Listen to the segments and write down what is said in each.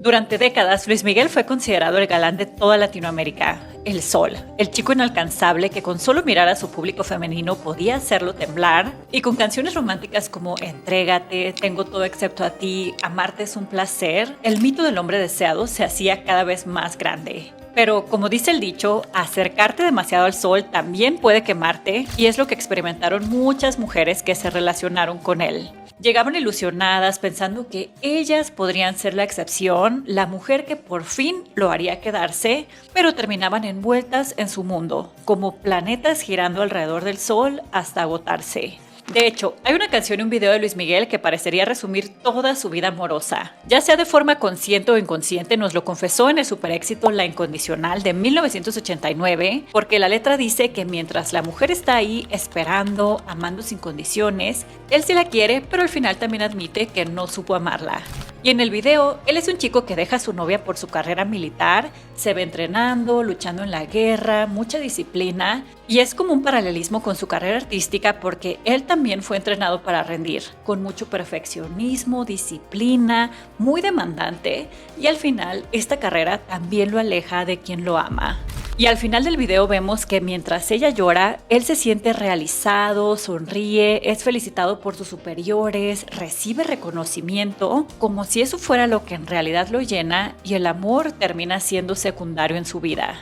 Durante décadas, Luis Miguel fue considerado el galán de toda Latinoamérica, el Sol, el chico inalcanzable que con solo mirar a su público femenino podía hacerlo temblar, y con canciones románticas como Entrégate, Tengo todo excepto a ti, Amarte es un placer, el mito del hombre deseado se hacía cada vez más grande. Pero como dice el dicho, acercarte demasiado al sol también puede quemarte, y es lo que experimentaron muchas mujeres que se relacionaron con él. Llegaban ilusionadas pensando que ellas podrían ser la excepción, la mujer que por fin lo haría quedarse, pero terminaban envueltas en su mundo, como planetas girando alrededor del sol hasta agotarse. De hecho, hay una canción y un video de Luis Miguel que parecería resumir toda su vida amorosa. Ya sea de forma consciente o inconsciente, nos lo confesó en el superéxito La Incondicional de 1989, porque la letra dice que mientras la mujer está ahí esperando, amando sin condiciones, él sí la quiere, pero al final también admite que no supo amarla. Y en el video, él es un chico que deja a su novia por su carrera militar, se ve entrenando, luchando en la guerra, mucha disciplina, y es como un paralelismo con su carrera artística porque él también fue entrenado para rendir, con mucho perfeccionismo, disciplina, muy demandante, y al final esta carrera también lo aleja de quien lo ama. Y al final del video vemos que mientras ella llora, él se siente realizado, sonríe, es felicitado por sus superiores, recibe reconocimiento, como si eso fuera lo que en realidad lo llena, y el amor termina siendo secundario en su vida.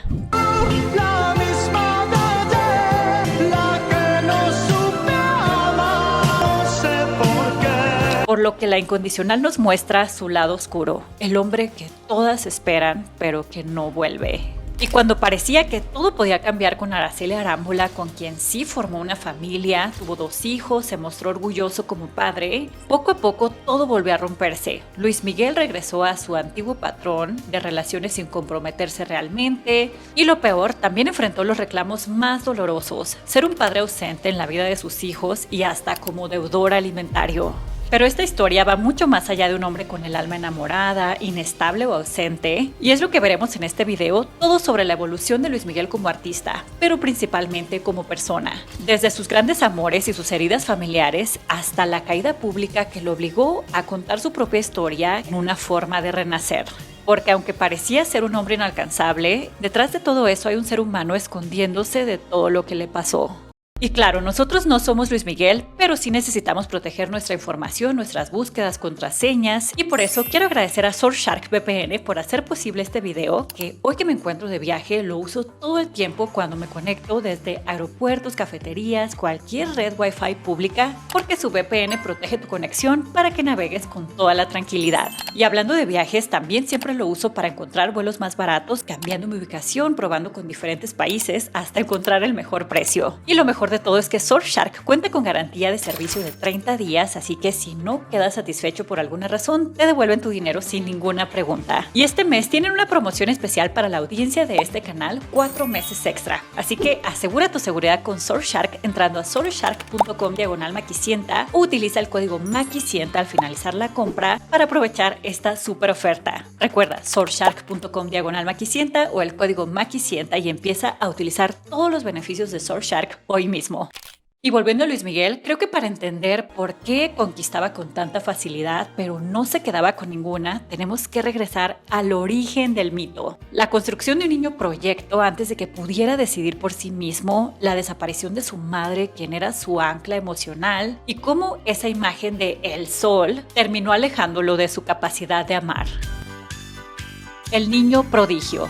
Por lo que La Incondicional nos muestra su lado oscuro, el hombre que todas esperan, pero que no vuelve. Y cuando parecía que todo podía cambiar con Araceli Arámbula, con quien sí formó una familia, tuvo 2 hijos, se mostró orgulloso como padre, poco a poco todo volvió a romperse. Luis Miguel regresó a su antiguo patrón de relaciones sin comprometerse realmente, y lo peor, también enfrentó los reclamos más dolorosos, ser un padre ausente en la vida de sus hijos y hasta como deudor alimentario. Pero esta historia va mucho más allá de un hombre con el alma enamorada, inestable o ausente, y es lo que veremos en este video, todo sobre la evolución de Luis Miguel como artista, pero principalmente como persona. Desde sus grandes amores y sus heridas familiares, hasta la caída pública que lo obligó a contar su propia historia en una forma de renacer. Porque aunque parecía ser un hombre inalcanzable, detrás de todo eso hay un ser humano escondiéndose de todo lo que le pasó. Y claro, nosotros no somos Luis Miguel, pero sí necesitamos proteger nuestra información, nuestras búsquedas, contraseñas, y por eso quiero agradecer a Surfshark VPN por hacer posible este video, que hoy que me encuentro de viaje lo uso todo el tiempo cuando me conecto desde aeropuertos, cafeterías, cualquier red Wi-Fi pública, porque su VPN protege tu conexión para que navegues con toda la tranquilidad. Y hablando de viajes, también siempre lo uso para encontrar vuelos más baratos, cambiando mi ubicación, probando con diferentes países, hasta encontrar el mejor precio. Y lo mejor de todo es que Surfshark cuenta con garantía de servicio de 30 días, así que si no quedas satisfecho por alguna razón, te devuelven tu dinero sin ninguna pregunta. Y este mes tienen una promoción especial para la audiencia de este canal, 4 meses extra. Así que asegura tu seguridad con Surfshark entrando a surfshark.com/Maki100 o utiliza el código Maki100 al finalizar la compra para aprovechar esta super oferta. Recuerda, surfshark.com/Maki100 o el código Maki100 y empieza a utilizar todos los beneficios de Surfshark hoy mismo. Y volviendo a Luis Miguel, creo que para entender por qué conquistaba con tanta facilidad, pero no se quedaba con ninguna, tenemos que regresar al origen del mito. La construcción de un niño proyecto antes de que pudiera decidir por sí mismo, la desaparición de su madre, quien era su ancla emocional, y cómo esa imagen de el sol terminó alejándolo de su capacidad de amar. El niño prodigio.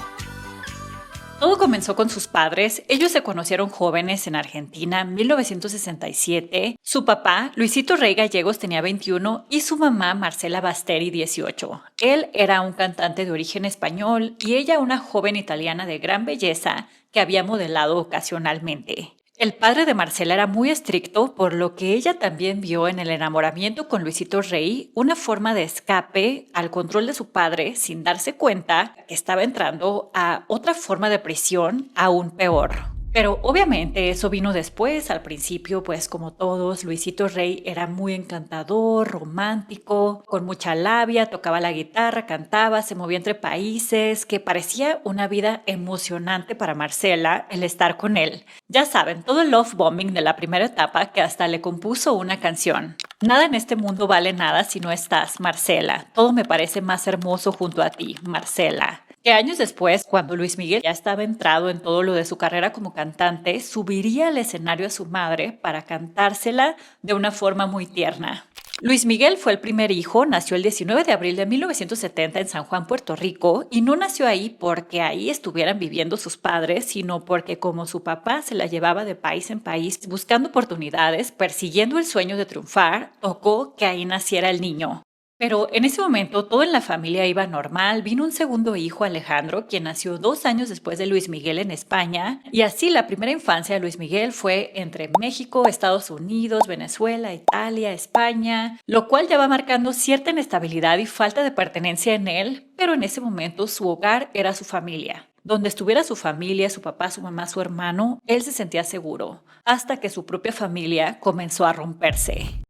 Todo comenzó con sus padres. Ellos se conocieron jóvenes en Argentina en 1967. Su papá, Luisito Rey Gallegos, tenía 21 y su mamá, Marcela Basteri, 18. Él era un cantante de origen español y ella una joven italiana de gran belleza que había modelado ocasionalmente. El padre de Marcela era muy estricto, por lo que ella también vio en el enamoramiento con Luisito Rey una forma de escape al control de su padre sin darse cuenta que estaba entrando a otra forma de prisión aún peor. Pero obviamente eso vino después. Al principio, pues como todos, Luisito Rey era muy encantador, romántico, con mucha labia, tocaba la guitarra, cantaba, se movía entre países, que parecía una vida emocionante para Marcela el estar con él. Ya saben, todo el love bombing de la primera etapa, que hasta le compuso una canción. Nada en este mundo vale nada si no estás, Marcela. Todo me parece más hermoso junto a ti, Marcela. Que años después, cuando Luis Miguel ya estaba entrado en todo lo de su carrera como cantante, subiría al escenario a su madre para cantársela de una forma muy tierna. Luis Miguel fue el primer hijo, nació el 19 de abril de 1970 en San Juan, Puerto Rico, y no nació ahí porque ahí estuvieran viviendo sus padres, sino porque como su papá se la llevaba de país en país buscando oportunidades, persiguiendo el sueño de triunfar, tocó que ahí naciera el niño. Pero en ese momento todo en la familia iba normal. Vino un segundo hijo, Alejandro, quien nació 2 años después de Luis Miguel en España. Y así la primera infancia de Luis Miguel fue entre México, Estados Unidos, Venezuela, Italia, España, lo cual ya va marcando cierta inestabilidad y falta de pertenencia en él, pero en ese momento su hogar era su familia. Donde estuviera su familia, su papá, su mamá, su hermano, él se sentía seguro, hasta que su propia familia comenzó a romperse.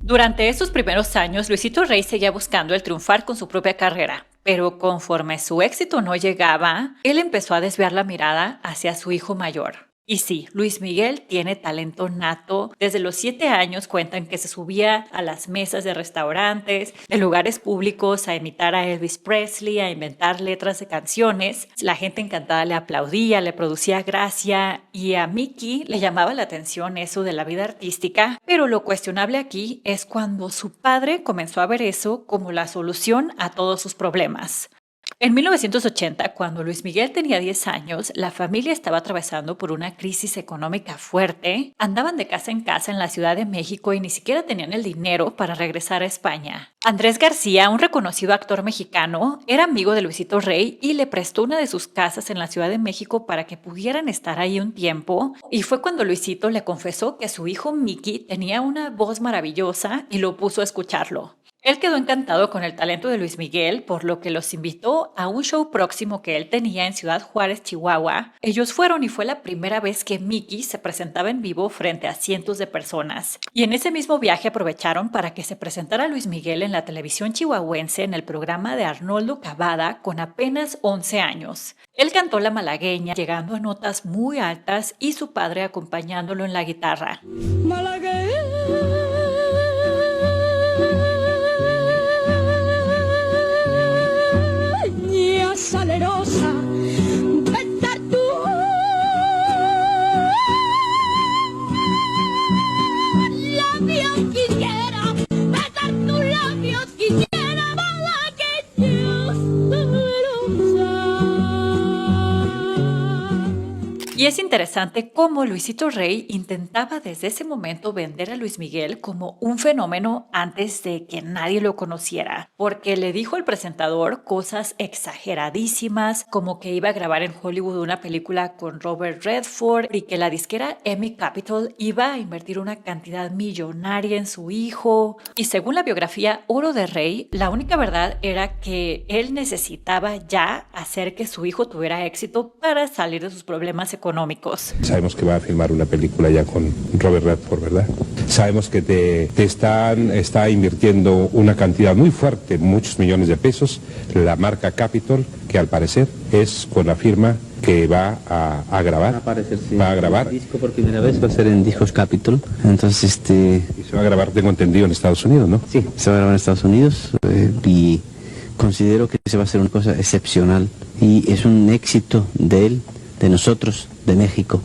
Durante estos primeros años, Luisito Rey seguía buscando el triunfar con su propia carrera, pero conforme su éxito no llegaba, él empezó a desviar la mirada hacia su hijo mayor. Y sí, Luis Miguel tiene talento nato. Desde los 7 años cuentan que se subía a las mesas de restaurantes, de lugares públicos, a imitar a Elvis Presley, a inventar letras de canciones. La gente encantada le aplaudía, le producía gracia, y a Mickey le llamaba la atención eso de la vida artística. Pero lo cuestionable aquí es cuando su padre comenzó a ver eso como la solución a todos sus problemas. En 1980, cuando Luis Miguel tenía 10 años, la familia estaba atravesando por una crisis económica fuerte. Andaban de casa en casa en la Ciudad de México y ni siquiera tenían el dinero para regresar a España. Andrés García, un reconocido actor mexicano, era amigo de Luisito Rey y le prestó una de sus casas en la Ciudad de México para que pudieran estar ahí un tiempo. Y fue cuando Luisito le confesó que su hijo Mickey tenía una voz maravillosa y lo puso a escucharlo. Él quedó encantado con el talento de Luis Miguel, por lo que los invitó a un show próximo que él tenía en Ciudad Juárez, Chihuahua. Ellos fueron y fue la primera vez que Mickey se presentaba en vivo frente a cientos de personas. Y en ese mismo viaje aprovecharon para que se presentara Luis Miguel en la televisión chihuahuense en el programa de Arnoldo Cavada con apenas 11 años. Él cantó La Malagueña, llegando a notas muy altas y su padre acompañándolo en la guitarra. Malagueña. Salerosa, besar tu labios quisiera, besar tus labios quisiera, malagueña salerosa. Y es interesante cómo Luisito Rey intentaba desde ese momento vender a Luis Miguel como un fenómeno antes de que nadie lo conociera, porque le dijo al presentador cosas exageradísimas, como que iba a grabar en Hollywood una película con Robert Redford y que la disquera EMI Capitol iba a invertir una cantidad millonaria en su hijo. Y según la biografía Oro de Rey, la única verdad era que él necesitaba ya hacer que su hijo tuviera éxito para salir de sus problemas económicos. Sabemos que va a filmar una película ya con Robert Redford, ¿verdad? Sabemos que está invirtiendo una cantidad muy fuerte, muchos millones de pesos, la marca Capitol, que al parecer es con la firma que va a grabar. Va a grabar. El disco por primera vez va a ser en Discos Capitol. Entonces, Y se va a grabar, tengo entendido, en Estados Unidos, ¿no? Sí, se va a grabar en Estados Unidos y considero que se va a hacer una cosa excepcional y es un éxito de él, de nosotros, de México,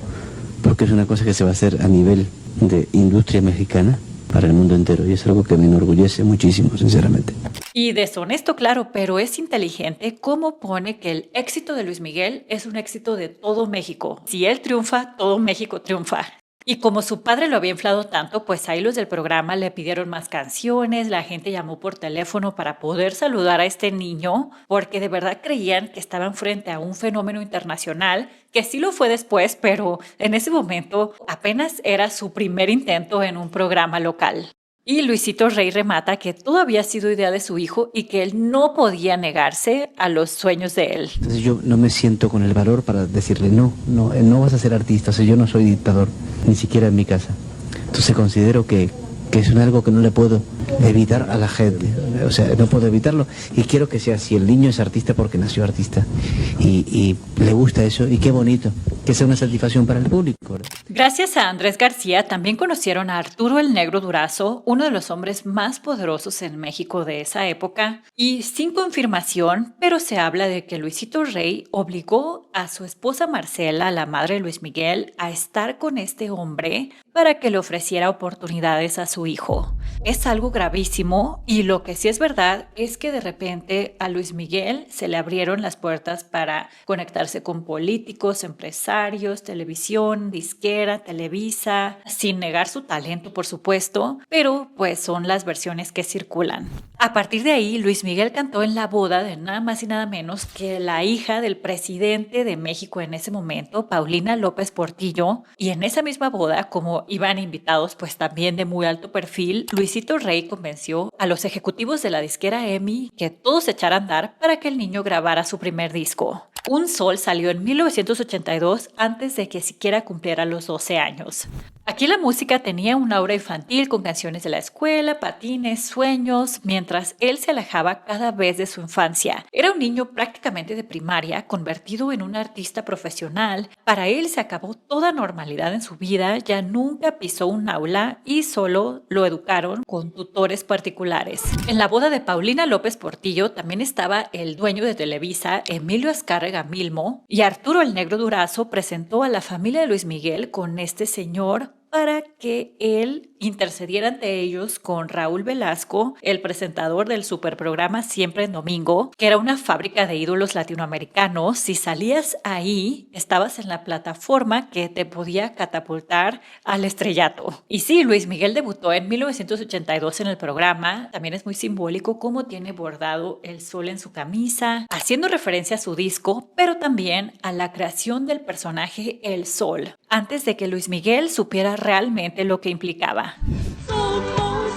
porque es una cosa que se va a hacer a nivel de industria mexicana para el mundo entero y es algo que me enorgullece muchísimo, sinceramente. Y deshonesto, claro, pero es inteligente cómo pone que el éxito de Luis Miguel es un éxito de todo México. Si él triunfa, todo México triunfa. Y como su padre lo había inflado tanto, pues ahí los del programa le pidieron más canciones, la gente llamó por teléfono para poder saludar a este niño, porque de verdad creían que estaban frente a un fenómeno internacional, que sí lo fue después, pero en ese momento apenas era su primer intento en un programa local. Y Luisito Rey remata que todo había sido idea de su hijo y que él no podía negarse a los sueños de él. Entonces yo no me siento con el valor para decirle, no vas a ser artista, o sea, yo no soy dictador, ni siquiera en mi casa. Entonces considero que es algo que no le puedo evitar a la gente, o sea, no puedo evitarlo y quiero que sea así. El niño es artista porque nació artista y le gusta eso y qué bonito, que sea una satisfacción para el público. Gracias a Andrés García también conocieron a Arturo el Negro Durazo, uno de los hombres más poderosos en México de esa época, y sin confirmación, pero se habla de que Luisito Rey obligó a su esposa Marcela, la madre de Luis Miguel, a estar con este hombre para que le ofreciera oportunidades a su hijo. Es algo gravísimo y lo que sí es verdad es que de repente a Luis Miguel se le abrieron las puertas para conectarse con políticos, empresarios, televisión, disquera, Televisa, sin negar su talento, por supuesto, pero pues son las versiones que circulan. A partir de ahí, Luis Miguel cantó en la boda de nada más y nada menos que la hija del presidente de México en ese momento, Paulina López Portillo, y en esa misma boda, como iban invitados pues también de muy alto perfil, Luisito Rey convenció a los ejecutivos de la disquera EMI que todos se echaran a andar para que el niño grabara su primer disco. Un Sol salió en 1982 antes de que siquiera cumpliera los 12 años. Aquí la música tenía una aura infantil con canciones de la escuela, patines, sueños, mientras él se alejaba cada vez de su infancia. Era un niño prácticamente de primaria, convertido en un artista profesional. Para él se acabó toda normalidad en su vida, ya nunca pisó un aula y solo lo educaron con tutores particulares. En la boda de Paulina López Portillo también estaba el dueño de Televisa, Emilio Azcárraga Milmo, y Arturo el Negro Durazo presentó a la familia de Luis Miguel con este señor para que él intercediera ante ellos con Raúl Velasco, el presentador del superprograma Siempre en Domingo, que era una fábrica de ídolos latinoamericanos. Si salías ahí, estabas en la plataforma que te podía catapultar al estrellato. Y sí, Luis Miguel debutó en 1982 en el programa. También es muy simbólico cómo tiene bordado el sol en su camisa, haciendo referencia a su disco, pero también a la creación del personaje El Sol, antes de que Luis Miguel supiera realmente lo que implicaba. Somos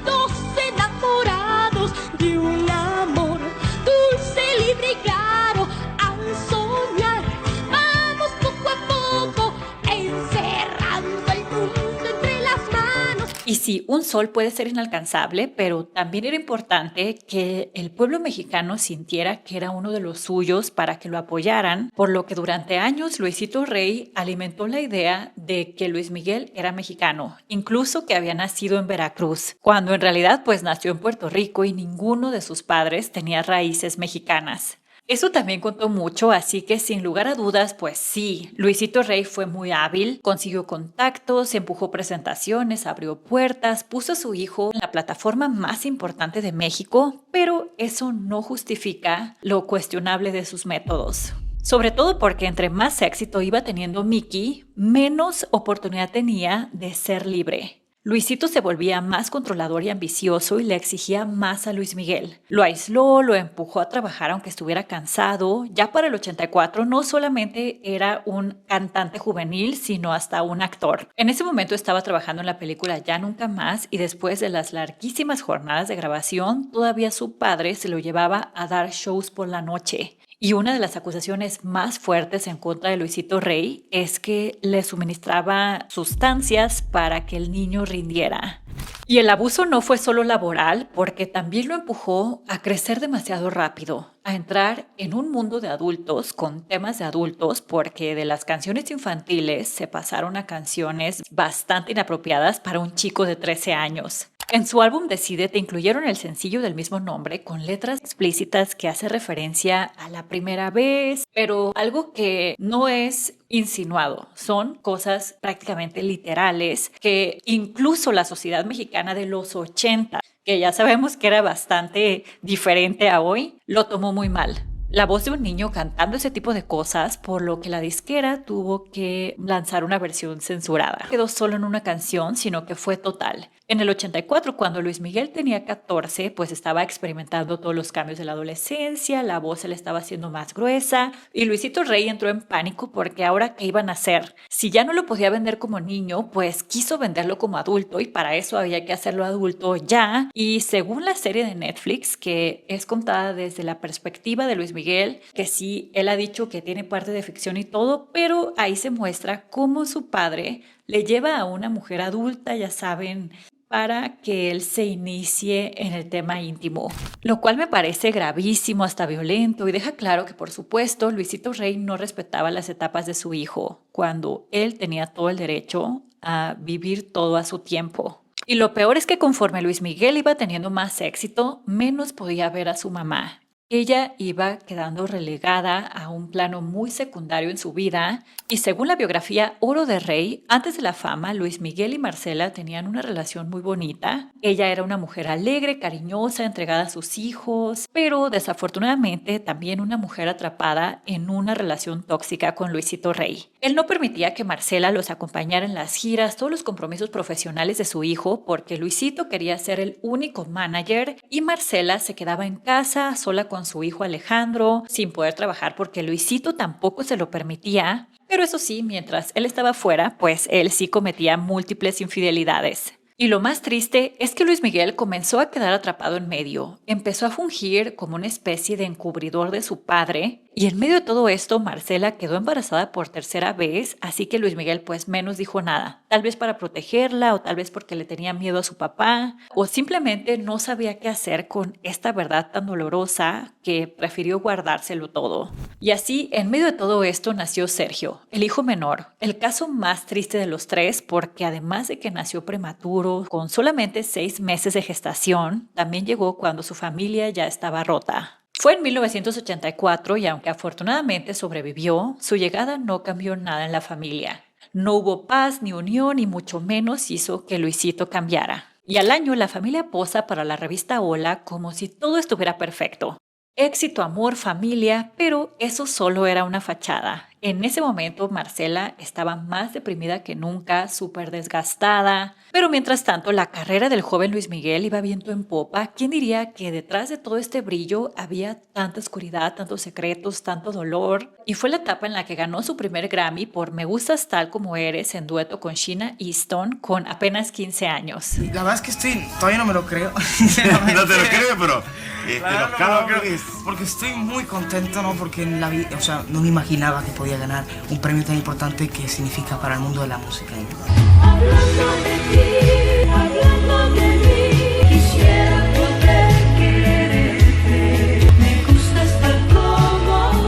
dos enamorados de un amor dulce, libre y claro. Al soñar, vamos poco a poco encerrando el mundo entre las manos. Y sí, Un Sol puede ser inalcanzable, pero también era importante que el pueblo mexicano sintiera que era uno de los suyos para que lo apoyaran, por lo que durante años Luisito Rey alimentó la idea de que Luis Miguel era mexicano, incluso que había nacido en Veracruz, cuando en realidad pues nació en Puerto Rico y ninguno de sus padres tenía raíces mexicanas. Eso también contó mucho, así que sin lugar a dudas, pues sí, Luisito Rey fue muy hábil, consiguió contactos, empujó presentaciones, abrió puertas, puso a su hijo en la plataforma más importante de México, pero eso no justifica lo cuestionable de sus métodos. Sobre todo porque entre más éxito iba teniendo Mickey, menos oportunidad tenía de ser libre. Luisito se volvía más controlador y ambicioso y le exigía más a Luis Miguel. Lo aisló, lo empujó a trabajar aunque estuviera cansado. Ya para el 84 no solamente era un cantante juvenil, sino hasta un actor. En ese momento estaba trabajando en la película Ya Nunca Más y después de las larguísimas jornadas de grabación, todavía su padre se lo llevaba a dar shows por la noche. Y una de las acusaciones más fuertes en contra de Luisito Rey es que le suministraba sustancias para que el niño rindiera. Y el abuso no fue solo laboral, porque también lo empujó a crecer demasiado rápido, a entrar en un mundo de adultos con temas de adultos, porque de las canciones infantiles se pasaron a canciones bastante inapropiadas para un chico de 13 años. En su álbum Decídete incluyeron el sencillo del mismo nombre con letras explícitas que hace referencia a la primera vez, pero algo que no es insinuado, son cosas prácticamente literales que incluso la sociedad mexicana de los 80, que ya sabemos que era bastante diferente a hoy, lo tomó muy mal. La voz de un niño cantando ese tipo de cosas, por lo que la disquera tuvo que lanzar una versión censurada. No quedó solo en una canción, sino que fue total. En el 84, cuando Luis Miguel tenía 14, pues estaba experimentando todos los cambios de la adolescencia, la voz se le estaba haciendo más gruesa y Luisito Rey entró en pánico porque ahora ¿qué iban a hacer? Si ya no lo podía vender como niño, pues quiso venderlo como adulto y para eso había que hacerlo adulto ya. Y según la serie de Netflix, que es contada desde la perspectiva de Luis Miguel, que sí, él ha dicho que tiene parte de ficción y todo, pero ahí se muestra cómo su padre le lleva a una mujer adulta, ya saben, para que él se inicie en el tema íntimo, lo cual me parece gravísimo, hasta violento, y deja claro que por supuesto Luisito Rey no respetaba las etapas de su hijo, cuando él tenía todo el derecho a vivir todo a su tiempo. Y lo peor es que conforme Luis Miguel iba teniendo más éxito, menos podía ver a su mamá. Ella iba quedando relegada a un plano muy secundario en su vida y según la biografía Oro de Rey, antes de la fama, Luis Miguel y Marcela tenían una relación muy bonita. Ella era una mujer alegre, cariñosa, entregada a sus hijos, pero desafortunadamente también una mujer atrapada en una relación tóxica con Luisito Rey. Él no permitía que Marcela los acompañara en las giras, todos los compromisos profesionales de su hijo, porque Luisito quería ser el único manager y Marcela se quedaba en casa sola con su hijo Alejandro, sin poder trabajar porque Luisito tampoco se lo permitía. Pero eso sí, mientras él estaba fuera, pues él sí cometía múltiples infidelidades. Y lo más triste es que Luis Miguel comenzó a quedar atrapado en medio. Empezó a fungir como una especie de encubridor de su padre. Y en medio de todo esto, Marcela quedó embarazada por tercera vez, así que Luis Miguel pues menos dijo nada. Tal vez para protegerla o tal vez porque le tenía miedo a su papá o simplemente no sabía qué hacer con esta verdad tan dolorosa que prefirió guardárselo todo. Y así, en medio de todo esto, nació Sergio, el hijo menor, el caso más triste de los tres porque además de que nació prematuro, con solamente 6 meses de gestación, también llegó cuando su familia ya estaba rota. Fue en 1984 y aunque afortunadamente sobrevivió, su llegada no cambió nada en la familia. No hubo paz ni unión y mucho menos hizo que Luisito cambiara. Y al año la familia posa para la revista Hola como si todo estuviera perfecto. Éxito, amor, familia, pero eso solo era una fachada. En ese momento Marcela estaba más deprimida que nunca, súper desgastada. Pero mientras tanto la carrera del joven Luis Miguel iba viento en popa. ¿Quién diría que detrás de todo este brillo había tanta oscuridad, tantos secretos, tanto dolor? Y fue la etapa en la que ganó su primer Grammy por Me Gustas Tal Como Eres en dueto con Sheena Easton con apenas 15 años. La verdad es que todavía no me lo creo. No te lo creo, pero Claro, los cabos no, porque estoy muy contento, ¿no? Porque en la vida, o sea, no me imaginaba que podía ganar un premio tan importante que significa para el mundo de la música. Hablando de mí, quisiera poder quererte. Me gustas tal como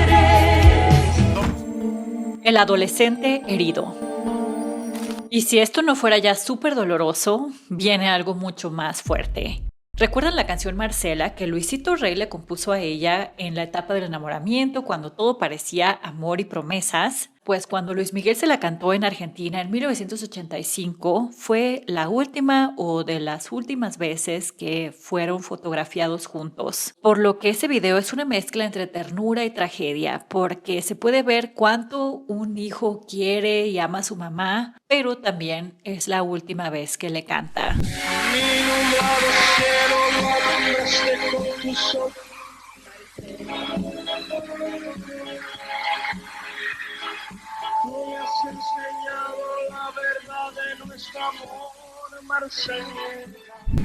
eres. El adolescente herido. Y si esto no fuera ya súper doloroso, viene algo mucho más fuerte. ¿Recuerdan la canción Marcela que Luisito Rey le compuso a ella en la etapa del enamoramiento, cuando todo parecía amor y promesas? Pues cuando Luis Miguel se la cantó en Argentina en 1985, fue la última o de las últimas veces que fueron fotografiados juntos. Por lo que ese video es una mezcla entre ternura y tragedia, porque se puede ver cuánto un hijo quiere y ama a su mamá, pero también es la última vez que le canta. Me has enseñado la verdad de nuestro amor, Marcela.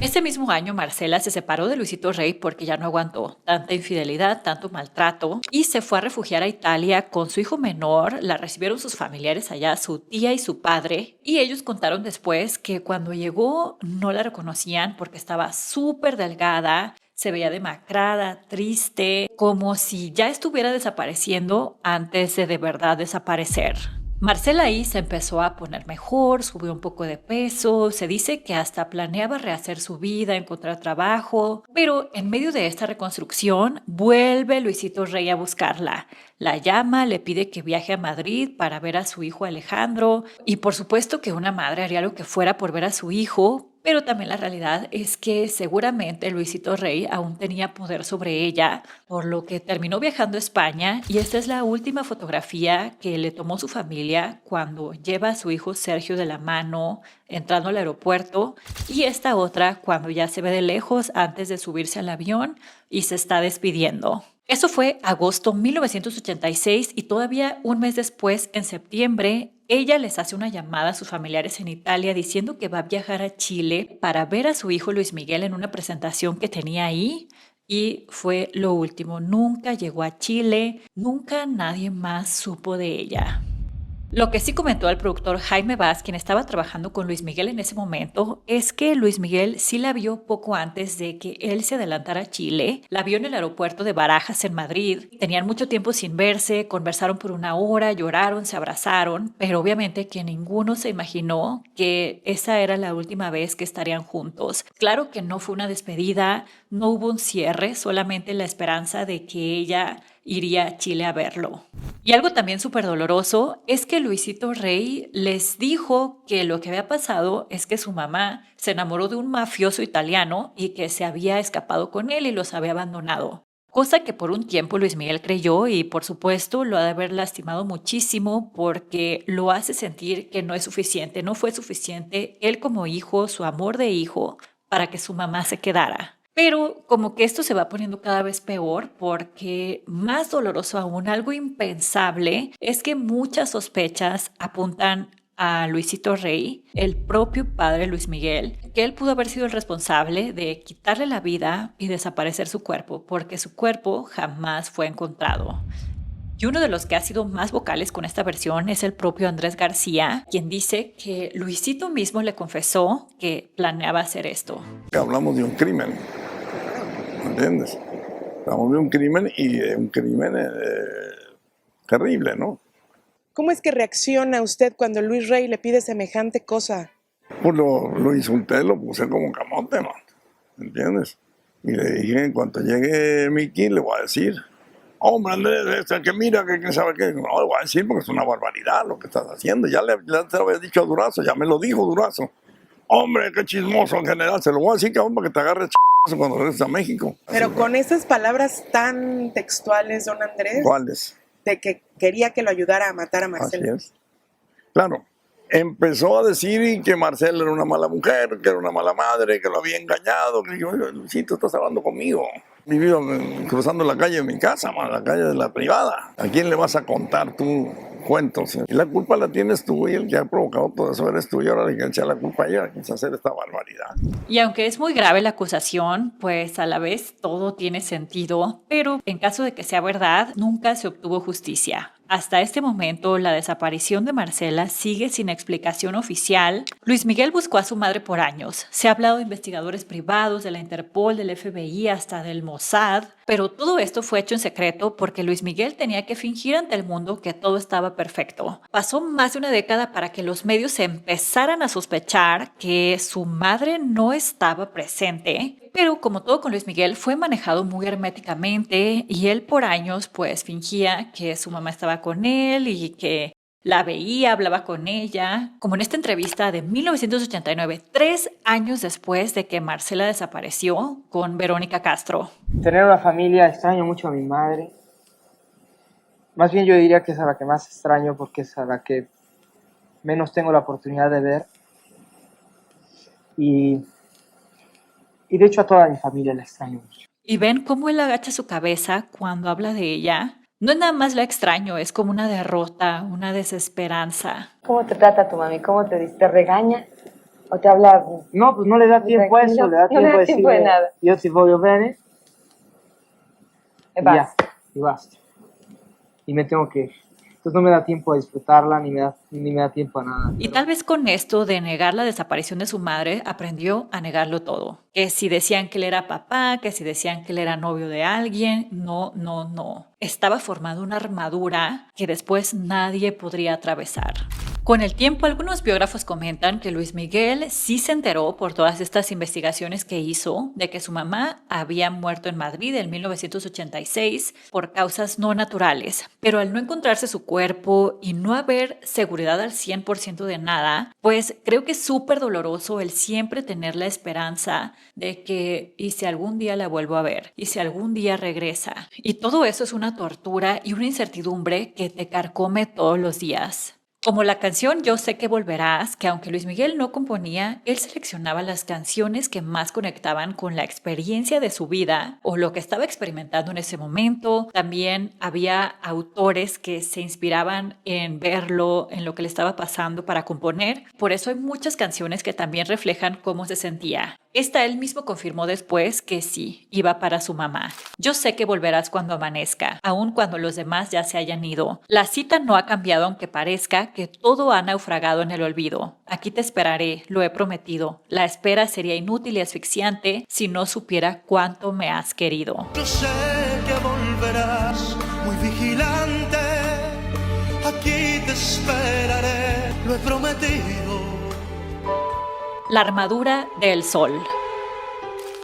Ese mismo año Marcela se separó de Luisito Rey porque ya no aguantó tanta infidelidad, tanto maltrato y se fue a refugiar a Italia con su hijo menor. La recibieron sus familiares allá, su tía y su padre, y ellos contaron después que cuando llegó no la reconocían porque estaba súper delgada, se veía demacrada, triste, como si ya estuviera desapareciendo antes de verdad desaparecer. Marcela ahí se empezó a poner mejor, subió un poco de peso, se dice que hasta planeaba rehacer su vida, encontrar trabajo, pero en medio de esta reconstrucción vuelve Luisito Rey a buscarla. La llama, le pide que viaje a Madrid para ver a su hijo Alejandro y por supuesto que una madre haría lo que fuera por ver a su hijo, Pero también la realidad es que seguramente Luisito Rey aún tenía poder sobre ella, por lo que terminó viajando a España y esta es la última fotografía que le tomó su familia cuando lleva a su hijo Sergio de la mano entrando al aeropuerto y esta otra cuando ya se ve de lejos antes de subirse al avión y se está despidiendo. Eso fue agosto 1986 y todavía un mes después, en septiembre, ella les hace una llamada a sus familiares en Italia diciendo que va a viajar a Chile para ver a su hijo Luis Miguel en una presentación que tenía ahí y fue lo último. Nunca llegó a Chile, nunca nadie más supo de ella. Lo que sí comentó el productor Jaime Vaz, quien estaba trabajando con Luis Miguel en ese momento, es que Luis Miguel sí la vio poco antes de que él se adelantara a Chile. La vio en el aeropuerto de Barajas, en Madrid. Tenían mucho tiempo sin verse, conversaron por una hora, lloraron, se abrazaron, pero obviamente que ninguno se imaginó que esa era la última vez que estarían juntos. Claro que no fue una despedida, no hubo un cierre, solamente la esperanza de que ella iría a Chile a verlo. Y algo también súper doloroso es que Luisito Rey les dijo que lo que había pasado es que su mamá se enamoró de un mafioso italiano y que se había escapado con él y los había abandonado. Cosa que por un tiempo Luis Miguel creyó y por supuesto lo ha de haber lastimado muchísimo porque lo hace sentir que no es suficiente, no fue suficiente él como hijo, su amor de hijo, para que su mamá se quedara. Pero como que esto se va poniendo cada vez peor porque más doloroso aún, algo impensable, es que muchas sospechas apuntan a Luisito Rey, el propio padre Luis Miguel, que él pudo haber sido el responsable de quitarle la vida y desaparecer su cuerpo, porque su cuerpo jamás fue encontrado. Y uno de los que ha sido más vocales con esta versión es el propio Andrés García, quien dice que Luisito mismo le confesó que planeaba hacer esto. Hablamos de un crimen, ¿me entiendes? Hablamos de un crimen y un crimen terrible, ¿no? ¿Cómo es que reacciona usted cuando Luis Rey le pide semejante cosa? Pues lo insulté, lo puse como camote, ¿no? ¿Me entiendes? Y le dije, en cuanto llegue Mickey, le voy a decir, hombre, Andrés, que mira, que sabe qué. No, le voy a decir porque es una barbaridad lo que estás haciendo. Ya te lo había dicho a Durazo, ya me lo dijo Durazo. Hombre, qué chismoso en general. Se lo voy a decir, cabrón, para que te agarres cuando regreses a México. Pero con esas palabras tan textuales, don Andrés. ¿Cuáles? De que quería que lo ayudara a matar a Marcela. Así es. Claro. Empezó a decir que Marcela era una mala mujer, que era una mala madre, que lo había engañado. Que yo, Luisito, estás hablando conmigo. Vivido cruzando la calle de mi casa, la calle de la privada. ¿A quién le vas a contar tú cuentos? Y la culpa la tienes tú y el que ha provocado todo eso eres tú y ahora le que echar la culpa a ella, que quise hacer esta barbaridad. Y aunque es muy grave la acusación, pues a la vez todo tiene sentido, pero en caso de que sea verdad, nunca se obtuvo justicia. Hasta este momento, la desaparición de Marcela sigue sin explicación oficial. Luis Miguel buscó a su madre por años. Se ha hablado de investigadores privados, de la Interpol, del FBI, hasta del Mossad. Pero todo esto fue hecho en secreto porque Luis Miguel tenía que fingir ante el mundo que todo estaba perfecto. Pasó más de una década para que los medios empezaran a sospechar que su madre no estaba presente. Pero como todo con Luis Miguel fue manejado muy herméticamente y él por años pues fingía que su mamá estaba con él y que la veía, hablaba con ella, como en esta entrevista de 1989, 3 años después de que Marcela desapareció con Verónica Castro. Tener una familia, extraño mucho a mi madre. Más bien yo diría que es a la que más extraño porque es a la que menos tengo la oportunidad de ver. Y de hecho a toda mi familia la extraño mucho. Y ven cómo él agacha su cabeza cuando habla de ella. No es nada más la extraño, es como una derrota, una desesperanza. ¿Cómo te trata tu mami? ¿Cómo te dice? ¿Te regaña? ¿O te habla? No, pues no le da tiempo a eso, le da tiempo a decirle, nada. Yo ti voglio bene. Y basta. Y basta. Y me tengo que ir. Entonces no me da tiempo a disfrutarla, ni me da tiempo a nada. Y tal vez con esto de negar la desaparición de su madre, aprendió a negarlo todo. Que si decían que él era papá, que si decían que él era novio de alguien, no. Estaba formando una armadura que después nadie podría atravesar. Con el tiempo, algunos biógrafos comentan que Luis Miguel sí se enteró por todas estas investigaciones que hizo de que su mamá había muerto en Madrid en 1986 por causas no naturales, pero al no encontrarse su cuerpo y no haber seguridad al 100% de nada, pues creo que es súper doloroso el siempre tener la esperanza de que y si algún día la vuelvo a ver, y si algún día regresa. Y todo eso es una tortura y una incertidumbre que te carcome todos los días. Como la canción Yo sé que volverás, que aunque Luis Miguel no componía, él seleccionaba las canciones que más conectaban con la experiencia de su vida o lo que estaba experimentando en ese momento. También había autores que se inspiraban en verlo, en lo que le estaba pasando para componer. Por eso hay muchas canciones que también reflejan cómo se sentía. Esta él mismo confirmó después que sí, iba para su mamá. Yo sé que volverás cuando amanezca, aun cuando los demás ya se hayan ido. La cita no ha cambiado aunque parezca que todo ha naufragado en el olvido. Aquí te esperaré, lo he prometido. La espera sería inútil y asfixiante si no supiera cuánto me has querido. Yo sé que volverás, muy vigilante. Aquí te esperaré, lo he prometido. La armadura del sol.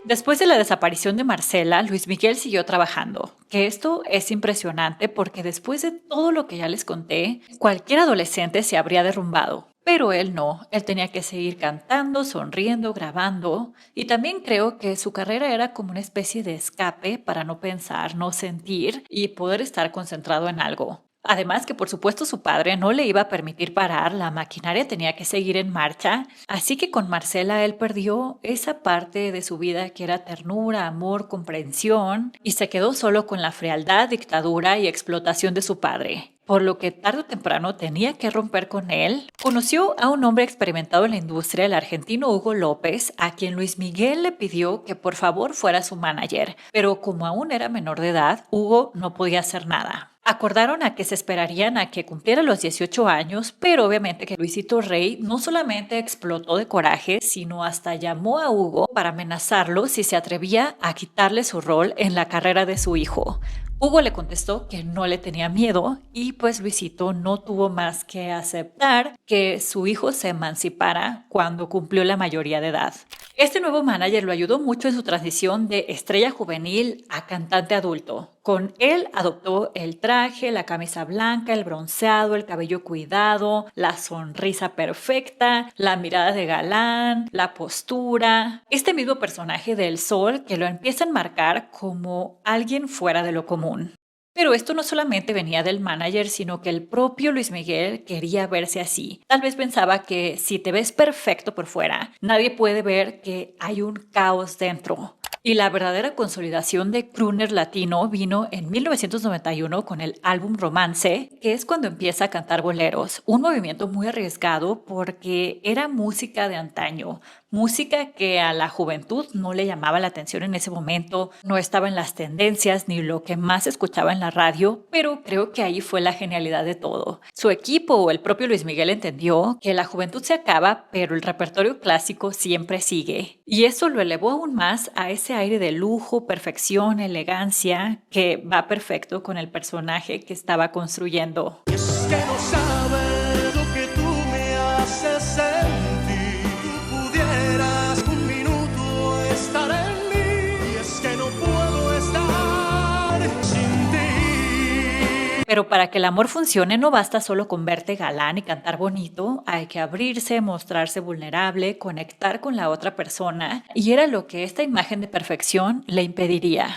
Después de la desaparición de Marcela, Luis Miguel siguió trabajando, que esto es impresionante porque después de todo lo que ya les conté, cualquier adolescente se habría derrumbado. Pero él no, él tenía que seguir cantando, sonriendo, grabando, y también creo que su carrera era como una especie de escape para no pensar, no sentir y poder estar concentrado en algo. Además que por supuesto su padre no le iba a permitir parar, la maquinaria tenía que seguir en marcha, así que con Marcela él perdió esa parte de su vida que era ternura, amor, comprensión y se quedó solo con la frialdad, dictadura y explotación de su padre. Por lo que tarde o temprano tenía que romper con él. Conoció a un hombre experimentado en la industria, el argentino Hugo López, a quien Luis Miguel le pidió que por favor fuera su manager, pero como aún era menor de edad, Hugo no podía hacer nada. Acordaron a que se esperarían a que cumpliera los 18 años, pero obviamente que Luisito Rey no solamente explotó de coraje, sino hasta llamó a Hugo para amenazarlo si se atrevía a quitarle su rol en la carrera de su hijo. Hugo le contestó que no le tenía miedo y pues Luisito no tuvo más que aceptar que su hijo se emancipara cuando cumplió la mayoría de edad. Este nuevo manager lo ayudó mucho en su transición de estrella juvenil a cantante adulto. Con él adoptó el traje, la camisa blanca, el bronceado, el cabello cuidado, la sonrisa perfecta, la mirada de galán, la postura. Este mismo personaje del sol que lo empieza a enmarcar como alguien fuera de lo común. Pero esto no solamente venía del manager, sino que el propio Luis Miguel quería verse así. Tal vez pensaba que si te ves perfecto por fuera, nadie puede ver que hay un caos dentro. Y la verdadera consolidación de crooner latino vino en 1991 con el álbum Romance, que es cuando empieza a cantar boleros. Un movimiento muy arriesgado porque era música de antaño, música que a la juventud no le llamaba la atención en ese momento, no estaba en las tendencias ni lo que más escuchaba en la radio, pero creo que ahí fue la genialidad de todo. Su equipo o el propio Luis Miguel entendió que la juventud se acaba, pero el repertorio clásico siempre sigue. Y eso lo elevó aún más a ese aire de lujo, perfección, elegancia, que va perfecto con el personaje que estaba construyendo. Es que no sabes lo que tú me haces sentir. Tú pudieras un minuto estar en mí. Y es que no puedo estar sin ti. Pero para que el amor funcione no basta solo con verte galán y cantar bonito, hay que abrirse, mostrarse vulnerable, conectar con la otra persona, y era lo que esta imagen de perfección le impediría.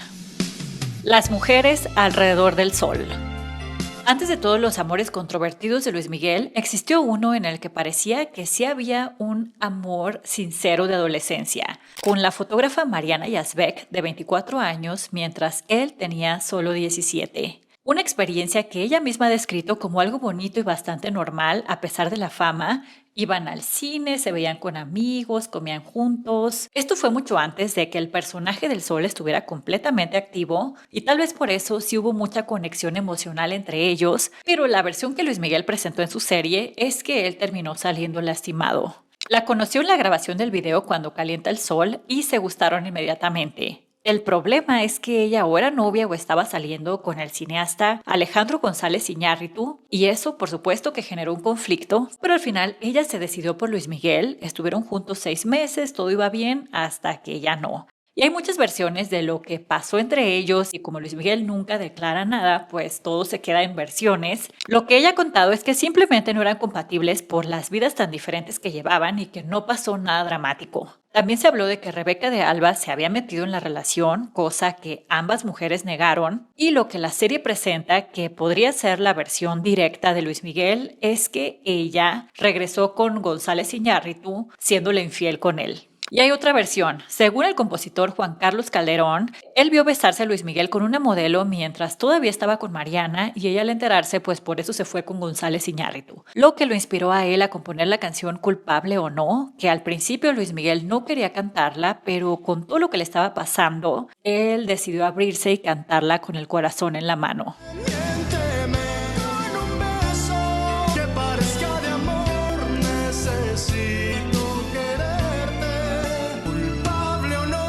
Las mujeres alrededor del sol. Antes de todos los amores controvertidos de Luis Miguel, existió uno en el que parecía que sí había un amor sincero de adolescencia, con la fotógrafa Mariana Yazbek, de 24 años, mientras él tenía solo 17. Una experiencia que ella misma ha descrito como algo bonito y bastante normal a pesar de la fama. Iban al cine, se veían con amigos, comían juntos. Esto fue mucho antes de que el personaje del Sol estuviera completamente activo y tal vez por eso sí hubo mucha conexión emocional entre ellos, pero la versión que Luis Miguel presentó en su serie es que él terminó saliendo lastimado. La conoció en la grabación del video Cuando calienta el sol y se gustaron inmediatamente. El problema es que ella o era novia o estaba saliendo con el cineasta Alejandro González Iñárritu, y eso por supuesto que generó un conflicto, pero al final ella se decidió por Luis Miguel, estuvieron juntos 6 meses, todo iba bien hasta que ya no. Y hay muchas versiones de lo que pasó entre ellos y como Luis Miguel nunca declara nada, pues todo se queda en versiones. Lo que ella ha contado es que simplemente no eran compatibles por las vidas tan diferentes que llevaban y que no pasó nada dramático. También se habló de que Rebeca de Alba se había metido en la relación, cosa que ambas mujeres negaron, y lo que la serie presenta, que podría ser la versión directa de Luis Miguel, es que ella regresó con González Iñárritu siéndole infiel con él. Y hay otra versión. Según el compositor Juan Carlos Calderón, él vio besarse a Luis Miguel con una modelo mientras todavía estaba con Mariana y ella al enterarse, pues por eso se fue con González Iñárritu. Lo que lo inspiró a él a componer la canción Culpable o No, que al principio Luis Miguel no quería cantarla, pero con todo lo que le estaba pasando, él decidió abrirse y cantarla con el corazón en la mano. Que parezca de amor, necesito quererte, culpable o no.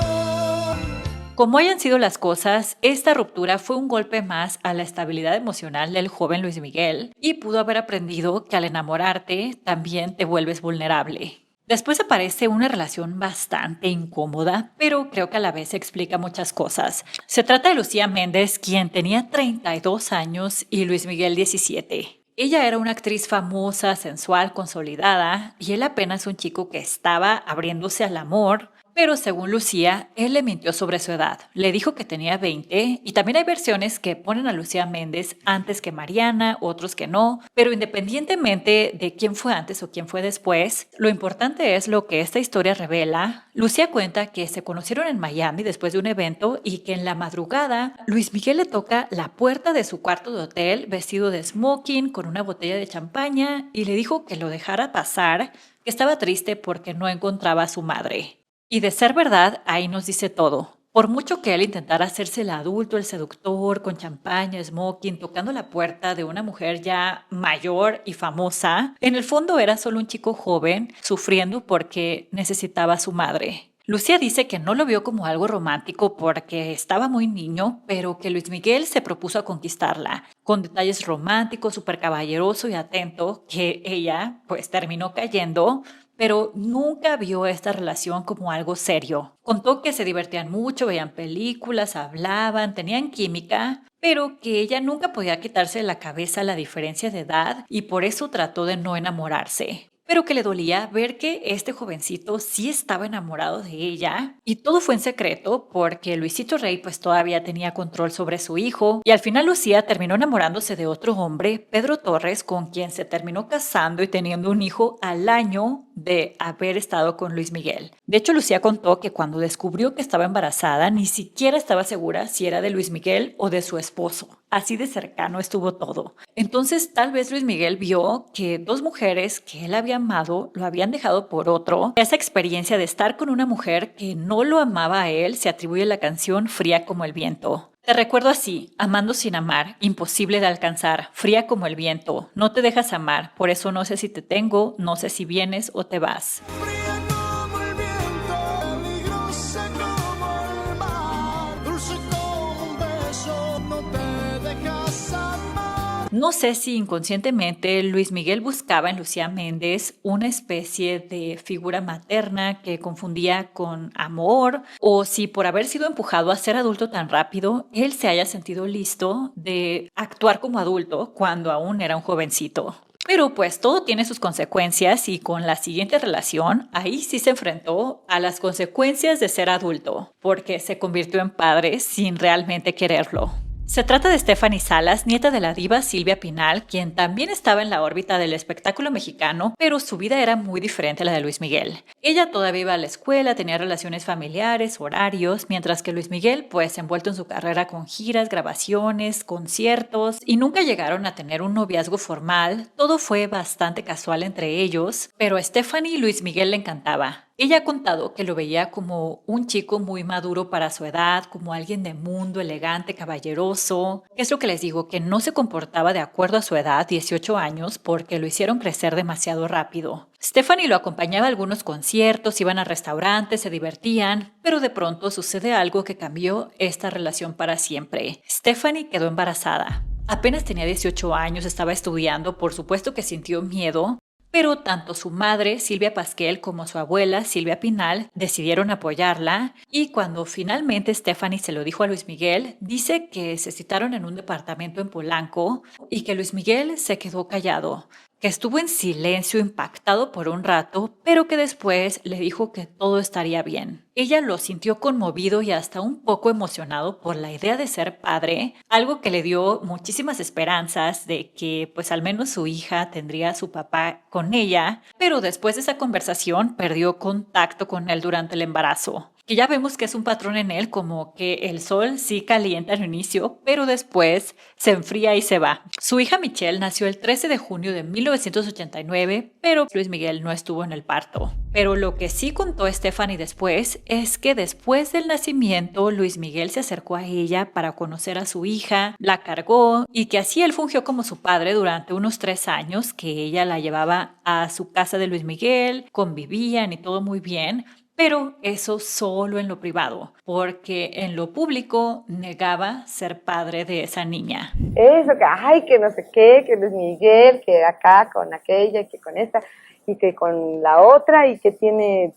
Como hayan sido las cosas, esta ruptura fue un golpe más a la estabilidad emocional del joven Luis Miguel y pudo haber aprendido que al enamorarte también te vuelves vulnerable. Después aparece una relación bastante incómoda, pero creo que a la vez explica muchas cosas. Se trata de Lucía Méndez, quien tenía 32 años y Luis Miguel 17. Ella era una actriz famosa, sensual, consolidada, y él apenas un chico que estaba abriéndose al amor. Pero según Lucía, él le mintió sobre su edad. Le dijo que tenía 20 y también hay versiones que ponen a Lucía Méndez antes que Mariana, otros que no. Pero independientemente de quién fue antes o quién fue después, lo importante es lo que esta historia revela. Lucía cuenta que se conocieron en Miami después de un evento y que en la madrugada Luis Miguel le toca la puerta de su cuarto de hotel vestido de smoking con una botella de champaña y le dijo que lo dejara pasar, que estaba triste porque no encontraba a su madre. Y de ser verdad, ahí nos dice todo. Por mucho que él intentara hacerse el adulto, el seductor, con champaña, smoking, tocando la puerta de una mujer ya mayor y famosa, en el fondo era solo un chico joven sufriendo porque necesitaba a su madre. Lucía dice que no lo vio como algo romántico porque estaba muy niño, pero que Luis Miguel se propuso a conquistarla, con detalles románticos, súper caballeroso y atento, que ella pues terminó cayendo, pero nunca vio esta relación como algo serio. Contó que se divertían mucho, veían películas, hablaban, tenían química, pero que ella nunca podía quitarse de la cabeza la diferencia de edad y por eso trató de no enamorarse. Pero que le dolía ver que este jovencito sí estaba enamorado de ella y todo fue en secreto porque Luisito Rey pues todavía tenía control sobre su hijo y al final Lucía terminó enamorándose de otro hombre, Pedro Torres, con quien se terminó casando y teniendo un hijo al año de haber estado con Luis Miguel. De hecho, Lucía contó que cuando descubrió que estaba embarazada ni siquiera estaba segura si era de Luis Miguel o de su esposo. Así de cercano estuvo todo. Entonces tal vez Luis Miguel vio que dos mujeres que él había amado lo habían dejado por otro. Esa experiencia de estar con una mujer que no lo amaba a él se atribuye a la canción Fría como el viento. Te recuerdo así, amando sin amar, imposible de alcanzar, fría como el viento, no te dejas amar, por eso no sé si te tengo, no sé si vienes o te vas. Fría como el viento, peligrosa como el mar, dulce como un beso, no te dejas amar. No sé si inconscientemente Luis Miguel buscaba en Lucía Méndez una especie de figura materna que confundía con amor, o si por haber sido empujado a ser adulto tan rápido, él se haya sentido listo de actuar como adulto cuando aún era un jovencito. Pero pues todo tiene sus consecuencias y con la siguiente relación, ahí sí se enfrentó a las consecuencias de ser adulto, porque se convirtió en padre sin realmente quererlo. Se trata de Stephanie Salas, nieta de la diva Silvia Pinal, quien también estaba en la órbita del espectáculo mexicano, pero su vida era muy diferente a la de Luis Miguel. Ella todavía iba a la escuela, tenía relaciones familiares, horarios, mientras que Luis Miguel, pues envuelto en su carrera con giras, grabaciones, conciertos, y nunca llegaron a tener un noviazgo formal. Todo fue bastante casual entre ellos, pero a Stephanie Luis Miguel le encantaba. Ella ha contado que lo veía como un chico muy maduro para su edad, como alguien de mundo, elegante, caballeroso. Es lo que les digo, que no se comportaba de acuerdo a su edad, 18 años, porque lo hicieron crecer demasiado rápido. Stephanie lo acompañaba a algunos conciertos, iban a restaurantes, se divertían, pero de pronto sucede algo que cambió esta relación para siempre. Stephanie quedó embarazada. Apenas tenía 18 años, estaba estudiando, por supuesto que sintió miedo, pero tanto su madre, Silvia Pasquel, como su abuela, Silvia Pinal, decidieron apoyarla y cuando finalmente Stephanie se lo dijo a Luis Miguel, dice que se citaron en un departamento en Polanco y que Luis Miguel se quedó callado, que estuvo en silencio impactado por un rato, pero que después le dijo que todo estaría bien. Ella lo sintió conmovido y hasta un poco emocionado por la idea de ser padre, algo que le dio muchísimas esperanzas de que pues al menos su hija tendría a su papá con ella, pero después de esa conversación perdió contacto con él durante el embarazo. Que ya vemos que es un patrón en él, como que el sol sí calienta al inicio, pero después se enfría y se va. Su hija Michelle nació el 13 de junio de 1989, pero Luis Miguel no estuvo en el parto. Pero lo que sí contó Stephanie después es que después del nacimiento Luis Miguel se acercó a ella para conocer a su hija, la cargó y que así él fungió como su padre durante unos 3 años, que ella la llevaba a su casa de Luis Miguel, convivían y todo muy bien. Pero eso solo en lo privado, porque en lo público negaba ser padre de esa niña. Eso, que ay, que no sé qué, que Luis Miguel, que acá con aquella, que con esta, y que con la otra, y que tiene,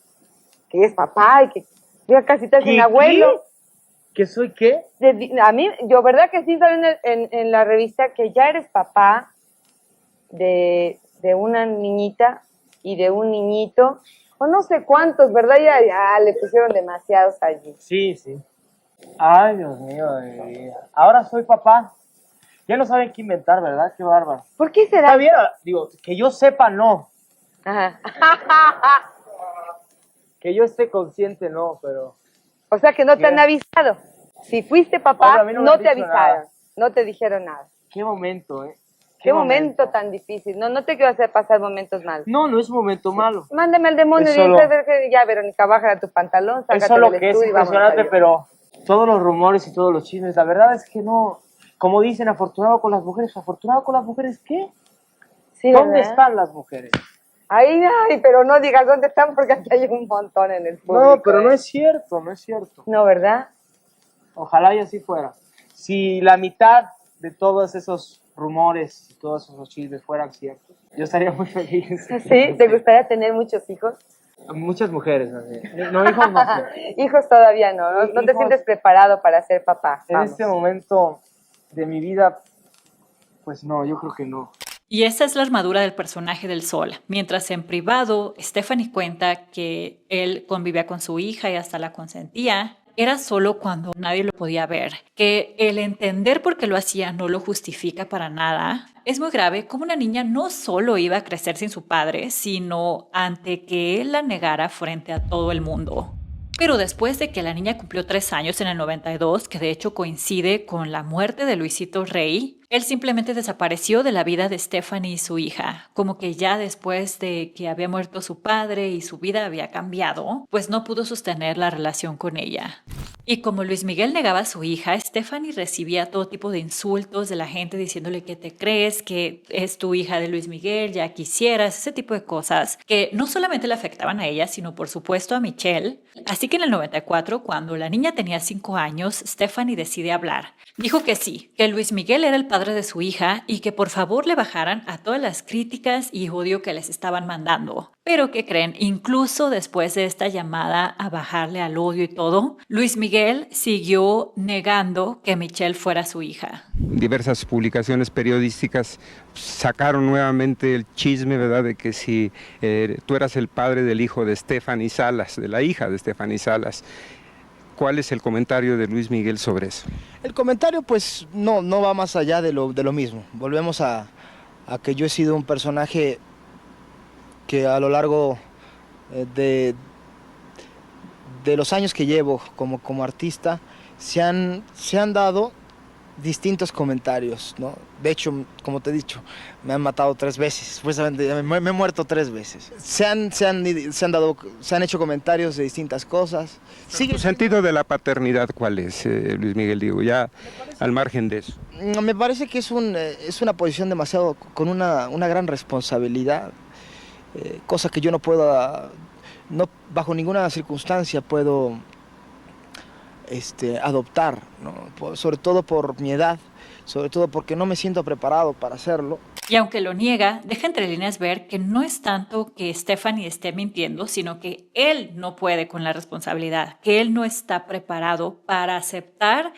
que es papá, y que ya casi está sin abuelo. ¿Que soy qué? A mí, yo verdad que sí salió en la revista que ya eres papá de una niñita y de un niñito, o no sé cuántos, ¿verdad? Ya le pusieron demasiados allí. Sí, sí. Ay, Dios mío. Ahora soy papá. Ya no saben qué inventar, ¿verdad? Qué bárbaro. ¿Por qué será? Está bien, digo, que yo sepa, no. Ajá. Que yo esté consciente, no, pero... O sea que no te han avisado. Si fuiste papá, Oye, no te avisaron. Nada. No te dijeron nada. Qué momento, ¿eh? Qué momento tan difícil. No te quiero hacer pasar momentos malos. No, no es un momento malo. Mándame al demonio y dice, ya, Verónica, bájala tu pantalón, sácate eso lo del que es estudio y vámonos impresionante, allá. pero todos los rumores y todos los chismes, la verdad es que no, como dicen, afortunado con las mujeres. ¿Afortunado con las mujeres qué? Sí, ¿Dónde ¿verdad? están las mujeres? Ay, pero no digas dónde están porque aquí hay un montón en el público. No, pero no es cierto, no es cierto. No, ¿verdad? Ojalá y así fuera. Si la mitad de todos esos rumores y todos esos chismes fueran ciertos, yo estaría muy feliz. ¿Sí? ¿Te gustaría tener muchos hijos? Muchas mujeres, no hijos no. Hijos todavía no te Hijos, sientes preparado para ser papá. En Vamos. este momento de mi vida, pues no, yo creo que no. Y esa es la armadura del personaje del Sol. Mientras en privado, Stephanie cuenta que él convivía con su hija y hasta la consentía, era solo cuando nadie lo podía ver. Que el entender por qué lo hacía no lo justifica para nada. Es muy grave cómo una niña no solo iba a crecer sin su padre, sino ante que él la negara frente a todo el mundo. Pero después de que la niña cumplió 3 años en el 92, que de hecho coincide con la muerte de Luisito Rey, él simplemente desapareció de la vida de Stephanie y su hija. Como que ya después de que había muerto su padre y su vida había cambiado, pues no pudo sostener la relación con ella. Y como Luis Miguel negaba a su hija, Stephanie recibía todo tipo de insultos de la gente diciéndole que te crees, que es tu hija de Luis Miguel, ya quisieras, ese tipo de cosas que no solamente le afectaban a ella, sino por supuesto a Michelle. Así que en el 94, cuando la niña tenía 5 años, Stephanie decide hablar. Dijo que sí, que Luis Miguel era el padre de su hija y que por favor le bajaran a todas las críticas y odio que les estaban mandando. Pero ¿qué creen? Incluso después de esta llamada a bajarle al odio y todo, Luis Miguel siguió negando que Michelle fuera su hija. Diversas publicaciones periodísticas sacaron nuevamente el chisme, ¿verdad?, de que si tú eras el padre del hijo de Stephanie Salas, de la hija de Stephanie Salas. ¿Cuál es el comentario de Luis Miguel sobre eso? El comentario pues no va más allá de lo mismo. Volvemos a que yo he sido un personaje que a lo largo de los años que llevo como artista se han dado distintos comentarios, ¿no? De hecho, como te he dicho, me han matado 3 veces, supuestamente me he muerto 3 veces. Se han hecho comentarios de distintas cosas. ¿Tu sentido de la paternidad cuál es, Luis Miguel? Digo, ya al margen de eso. Me parece que es una posición demasiado, con una gran responsabilidad, cosa que yo no puedo, bajo ninguna circunstancia puedo adoptar, ¿no? Sobre todo por mi edad, sobre todo porque no me siento preparado para hacerlo. Y aunque lo niega, deja entre líneas ver que no es tanto que Stephanie esté mintiendo, sino que él no puede con la responsabilidad, que él no está preparado para aceptar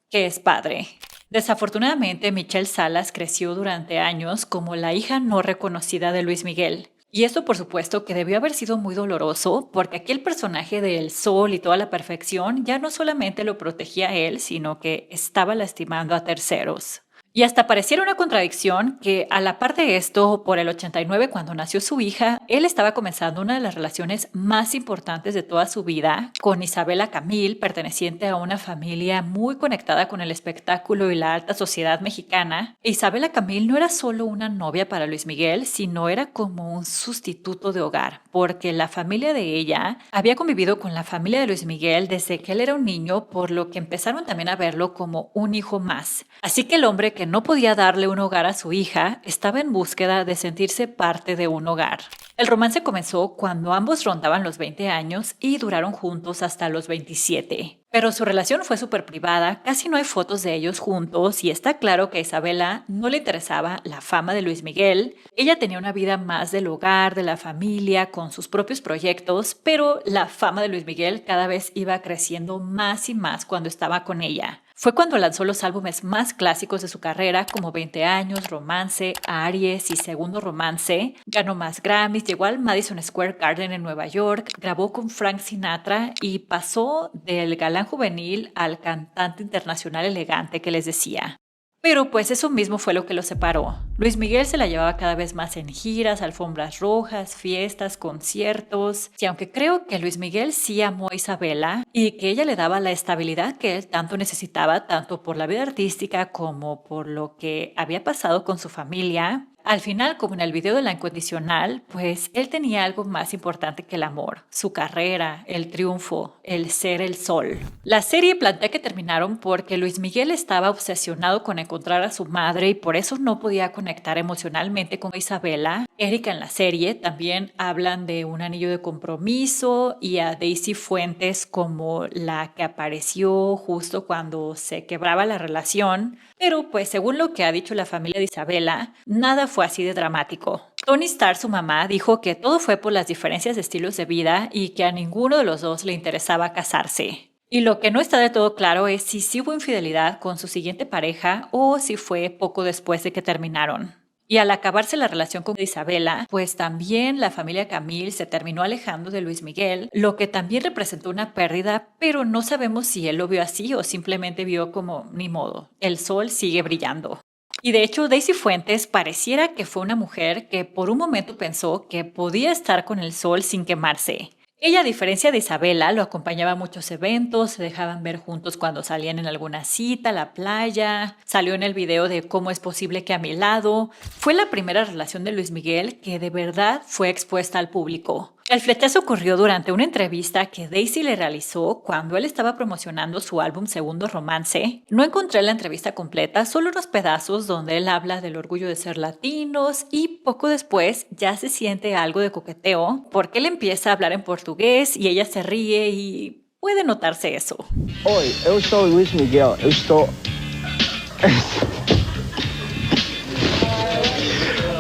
que es padre. Desafortunadamente, Michelle Salas creció durante años como la hija no reconocida de Luis Miguel. Y esto, por supuesto, que debió haber sido muy doloroso, porque aquí el personaje del sol y toda la perfección ya no solamente lo protegía a él, sino que estaba lastimando a terceros. Y hasta pareciera una contradicción que a la par de esto, por el 89, cuando nació su hija, él estaba comenzando una de las relaciones más importantes de toda su vida con Isabela Camil, perteneciente a una familia muy conectada con el espectáculo y la alta sociedad mexicana. E Isabela Camil no era solo una novia para Luis Miguel, sino era como un sustituto de hogar, porque la familia de ella había convivido con la familia de Luis Miguel desde que él era un niño, por lo que empezaron también a verlo como un hijo más. Así que el hombre que no podía darle un hogar a su hija estaba en búsqueda de sentirse parte de un hogar. El romance comenzó cuando ambos rondaban los 20 años y duraron juntos hasta los 27. Pero su relación fue súper privada, casi no hay fotos de ellos juntos y está claro que a Isabela no le interesaba la fama de Luis Miguel. Ella tenía una vida más del hogar, de la familia, con sus propios proyectos, pero la fama de Luis Miguel cada vez iba creciendo más y más cuando estaba con ella. Fue cuando lanzó los álbumes más clásicos de su carrera, como 20 años, Romance, Aries y Segundo Romance. Ganó más Grammys, llegó al Madison Square Garden en Nueva York, grabó con Frank Sinatra y pasó del galán juvenil al cantante internacional elegante que les decía. Pero pues eso mismo fue lo que los separó. Luis Miguel se la llevaba cada vez más en giras, alfombras rojas, fiestas, conciertos. Y aunque creo que Luis Miguel sí amó a Isabela y que ella le daba la estabilidad que él tanto necesitaba, tanto por la vida artística como por lo que había pasado con su familia, al final, como en el video de La Incondicional, pues él tenía algo más importante que el amor, su carrera, el triunfo, el ser el sol. La serie plantea que terminaron porque Luis Miguel estaba obsesionado con encontrar a su madre y por eso no podía conectar emocionalmente con Isabela. Erika en la serie también hablan de un anillo de compromiso y a Daisy Fuentes como la que apareció justo cuando se quebraba la relación. Pero pues según lo que ha dicho la familia de Isabela, nada fue así de dramático. Tony Starr, su mamá, dijo que todo fue por las diferencias de estilos de vida y que a ninguno de los dos le interesaba casarse. Y lo que no está de todo claro es si sí hubo infidelidad con su siguiente pareja o si fue poco después de que terminaron. Y al acabarse la relación con Isabela, pues también la familia Camil se terminó alejando de Luis Miguel, lo que también representó una pérdida, pero no sabemos si él lo vio así o simplemente vio como ni modo, el sol sigue brillando. Y de hecho, Daisy Fuentes pareciera que fue una mujer que por un momento pensó que podía estar con el sol sin quemarse. Ella, a diferencia de Isabela, lo acompañaba a muchos eventos, se dejaban ver juntos cuando salían en alguna cita, a la playa, salió en el video de Cómo es posible que a mi lado. Fue la primera relación de Luis Miguel que de verdad fue expuesta al público. El flechazo ocurrió durante una entrevista que Daisy le realizó cuando él estaba promocionando su álbum Segundo Romance. No encontré la entrevista completa, solo unos pedazos donde él habla del orgullo de ser latinos y poco después ya se siente algo de coqueteo porque él empieza a hablar en portugués y ella se ríe y puede notarse eso. Oi, eu sou Luis Miguel, eu estou...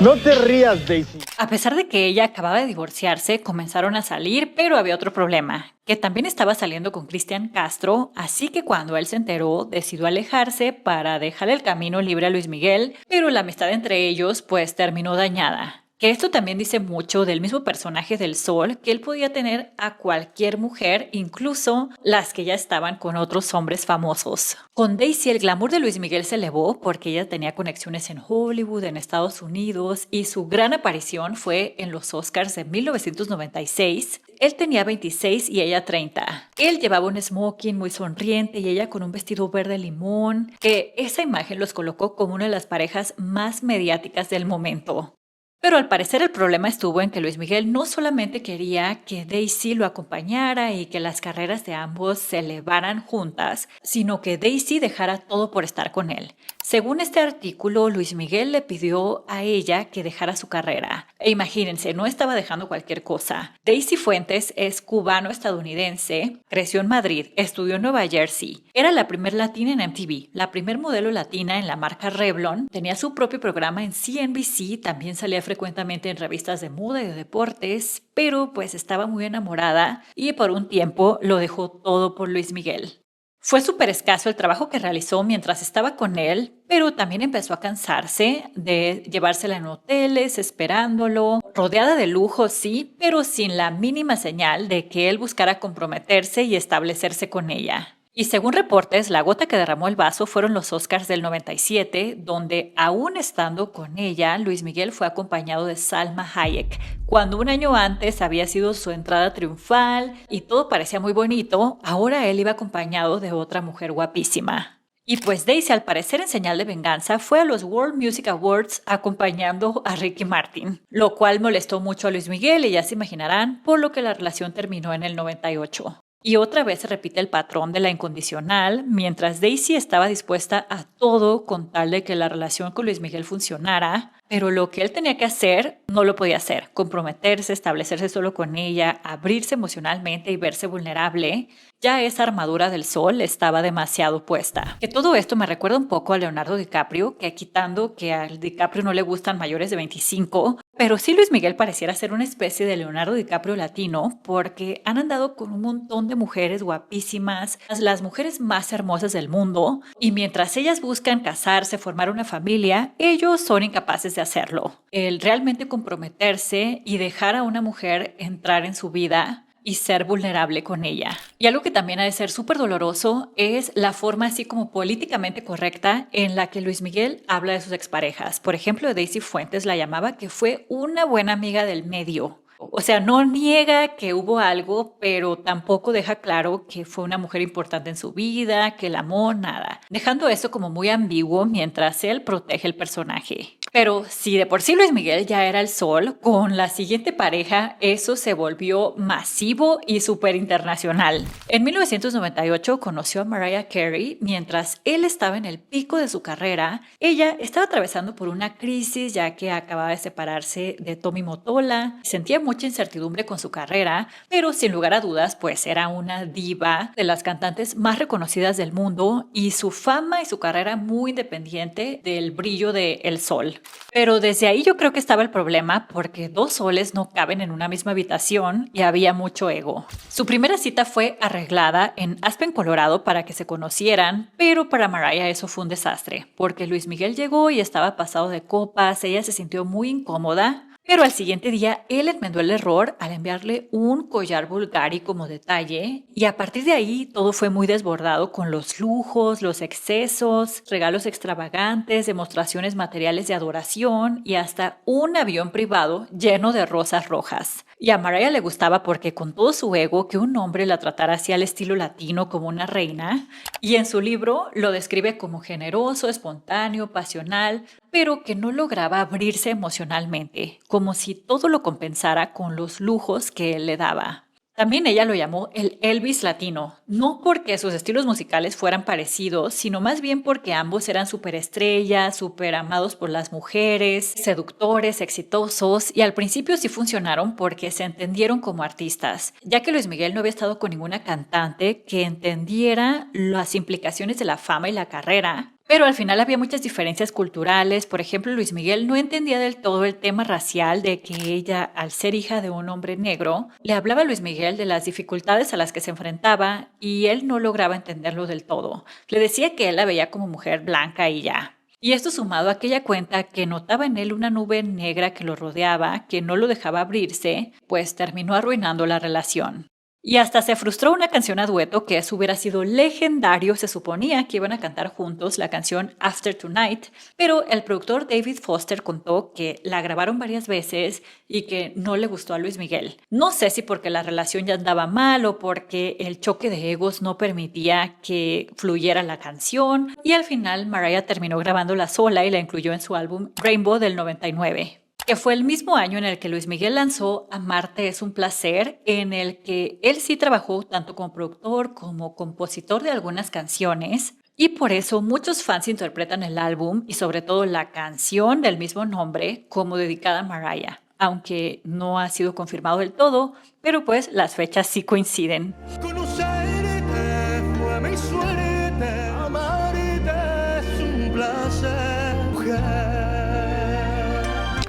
No te rías, Daisy. A pesar de que ella acababa de divorciarse, comenzaron a salir, pero había otro problema, que también estaba saliendo con Cristian Castro, así que cuando él se enteró, decidió alejarse para dejar el camino libre a Luis Miguel, pero la amistad entre ellos pues terminó dañada. Que esto también dice mucho del mismo personaje del Sol, que él podía tener a cualquier mujer, incluso las que ya estaban con otros hombres famosos. Con Daisy el glamour de Luis Miguel se elevó porque ella tenía conexiones en Hollywood, en Estados Unidos, y su gran aparición fue en los Oscars de 1996. Él tenía 26 y ella 30. Él llevaba un smoking muy sonriente y ella con un vestido verde limón, que esa imagen los colocó como una de las parejas más mediáticas del momento. Pero al parecer el problema estuvo en que Luis Miguel no solamente quería que Daisy lo acompañara y que las carreras de ambos se elevaran juntas, sino que Daisy dejara todo por estar con él. Según este artículo, Luis Miguel le pidió a ella que dejara su carrera. E imagínense, no estaba dejando cualquier cosa. Daisy Fuentes es cubano-estadounidense, creció en Madrid, estudió en Nueva Jersey. Era la primer latina en MTV, la primer modelo latina en la marca Revlon, tenía su propio programa en CNBC, también salía frecuentemente en revistas de moda y de deportes, pero pues estaba muy enamorada y por un tiempo lo dejó todo por Luis Miguel. Fue súper escaso el trabajo que realizó mientras estaba con él, pero también empezó a cansarse de llevársela en hoteles, esperándolo, rodeada de lujo, sí, pero sin la mínima señal de que él buscara comprometerse y establecerse con ella. Y según reportes, la gota que derramó el vaso fueron los Oscars del 97, donde aún estando con ella, Luis Miguel fue acompañado de Salma Hayek, cuando un año antes había sido su entrada triunfal y todo parecía muy bonito, ahora él iba acompañado de otra mujer guapísima. Y pues Daisy, al parecer en señal de venganza, fue a los World Music Awards acompañando a Ricky Martin, lo cual molestó mucho a Luis Miguel y ya se imaginarán por lo que la relación terminó en el 98. Y otra vez se repite el patrón de la incondicional, mientras Daisy estaba dispuesta a todo con tal de que la relación con Luis Miguel funcionara, pero lo que él tenía que hacer no lo podía hacer, comprometerse, establecerse solo con ella, abrirse emocionalmente y verse vulnerable. Ya esa armadura del sol estaba demasiado puesta. Que todo esto me recuerda un poco a Leonardo DiCaprio, que quitando que a DiCaprio no le gustan mayores de 25, pero sí Luis Miguel pareciera ser una especie de Leonardo DiCaprio latino, porque han andado con un montón de mujeres guapísimas, las mujeres más hermosas del mundo, y mientras ellas buscan casarse, formar una familia, ellos son incapaces de hacerlo. El realmente comprometerse y dejar a una mujer entrar en su vida y ser vulnerable con ella. Y algo que también ha de ser súper doloroso es la forma así como políticamente correcta en la que Luis Miguel habla de sus exparejas. Por ejemplo, Daisy Fuentes la llamaba que fue una buena amiga del medio. O sea, no niega que hubo algo, pero tampoco deja claro que fue una mujer importante en su vida, que la amó, nada. Dejando eso como muy ambiguo mientras él protege el personaje. Pero si de por sí Luis Miguel ya era el sol, con la siguiente pareja eso se volvió masivo y súper internacional. En 1998 conoció a Mariah Carey mientras él estaba en el pico de su carrera. Ella estaba atravesando por una crisis ya que acababa de separarse de Tommy Mottola, sentía mucha incertidumbre con su carrera, pero sin lugar a dudas pues era una diva de las cantantes más reconocidas del mundo y su fama y su carrera muy independiente del brillo de El Sol. Pero desde ahí yo creo que estaba el problema porque dos soles no caben en una misma habitación y había mucho ego. Su primera cita fue arreglada en Aspen, Colorado para que se conocieran, pero para Mariah eso fue un desastre porque Luis Miguel llegó y estaba pasado de copas, ella se sintió muy incómoda. Pero al siguiente día él enmendó el error al enviarle un collar Bulgari como detalle y a partir de ahí todo fue muy desbordado con los lujos, los excesos, regalos extravagantes, demostraciones materiales de adoración y hasta un avión privado lleno de rosas rojas. Y a Mariah le gustaba porque con todo su ego que un hombre la tratara así al estilo latino como una reina y en su libro lo describe como generoso, espontáneo, pasional, pero que no lograba abrirse emocionalmente, como si todo lo compensara con los lujos que él le daba. También ella lo llamó el Elvis latino, no porque sus estilos musicales fueran parecidos, sino más bien porque ambos eran superestrellas, súper amados por las mujeres, seductores, exitosos, y al principio sí funcionaron porque se entendieron como artistas, ya que Luis Miguel no había estado con ninguna cantante que entendiera las implicaciones de la fama y la carrera. Pero al final había muchas diferencias culturales. Por ejemplo, Luis Miguel no entendía del todo el tema racial de que ella, al ser hija de un hombre negro, le hablaba a Luis Miguel de las dificultades a las que se enfrentaba y él no lograba entenderlo del todo. Le decía que él la veía como mujer blanca y ya. Y esto sumado a aquella cuenta que notaba en él una nube negra que lo rodeaba, que no lo dejaba abrirse, pues terminó arruinando la relación. Y hasta se frustró una canción a dueto que eso hubiera sido legendario. Se suponía que iban a cantar juntos la canción After Tonight, pero el productor David Foster contó que la grabaron varias veces y que no le gustó a Luis Miguel. No sé si porque la relación ya andaba mal o porque el choque de egos no permitía que fluyera la canción, y al final Mariah terminó grabándola sola y la incluyó en su álbum Rainbow del 99. Que fue el mismo año en el que Luis Miguel lanzó Amarte es un placer, en el que él sí trabajó tanto como productor como compositor de algunas canciones, y por eso muchos fans interpretan el álbum y sobre todo la canción del mismo nombre como dedicada a Mariah, aunque no ha sido confirmado del todo, pero pues las fechas sí coinciden. Conocerte fue mi suerte, amarte es un placer, mujer.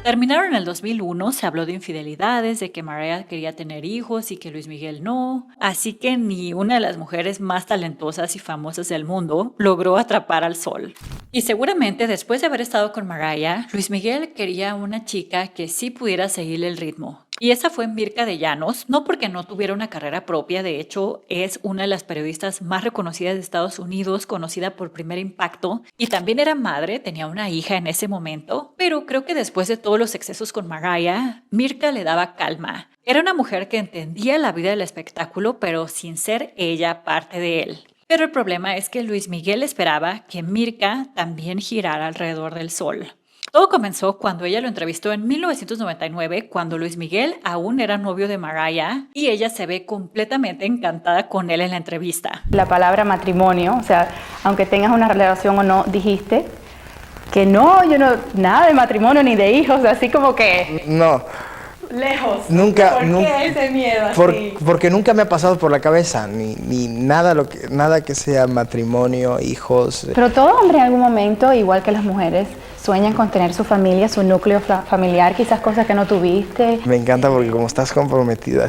Terminaron en el 2001, se habló de infidelidades, de que Mariah quería tener hijos y que Luis Miguel no, así que ni una de las mujeres más talentosas y famosas del mundo logró atrapar al sol. Y seguramente después de haber estado con Mariah, Luis Miguel quería una chica que sí pudiera seguirle el ritmo. Y esa fue Mirka de Llanos, no porque no tuviera una carrera propia, de hecho es una de las periodistas más reconocidas de Estados Unidos, conocida por Primer Impacto, y también era madre, tenía una hija en ese momento, pero creo que después de todos los excesos con Mariah, Mirka le daba calma. Era una mujer que entendía la vida del espectáculo, pero sin ser ella parte de él. Pero el problema es que Luis Miguel esperaba que Mirka también girara alrededor del sol. Todo comenzó cuando ella lo entrevistó en 1999, cuando Luis Miguel aún era novio de Mariah, y ella se ve completamente encantada con él en la entrevista. La palabra matrimonio, o sea, aunque tengas una relación o no, dijiste que no, yo no, nada de matrimonio ni de hijos, así como que... No. Lejos. Nunca, ¿Por qué ese miedo así? Porque nunca me ha pasado por la cabeza, ni nada, nada que sea matrimonio, hijos. Pero todo hombre en algún momento, igual que las mujeres, sueñan con tener su familia, su núcleo familiar, quizás cosas que no tuviste. Me encanta porque como estás comprometida,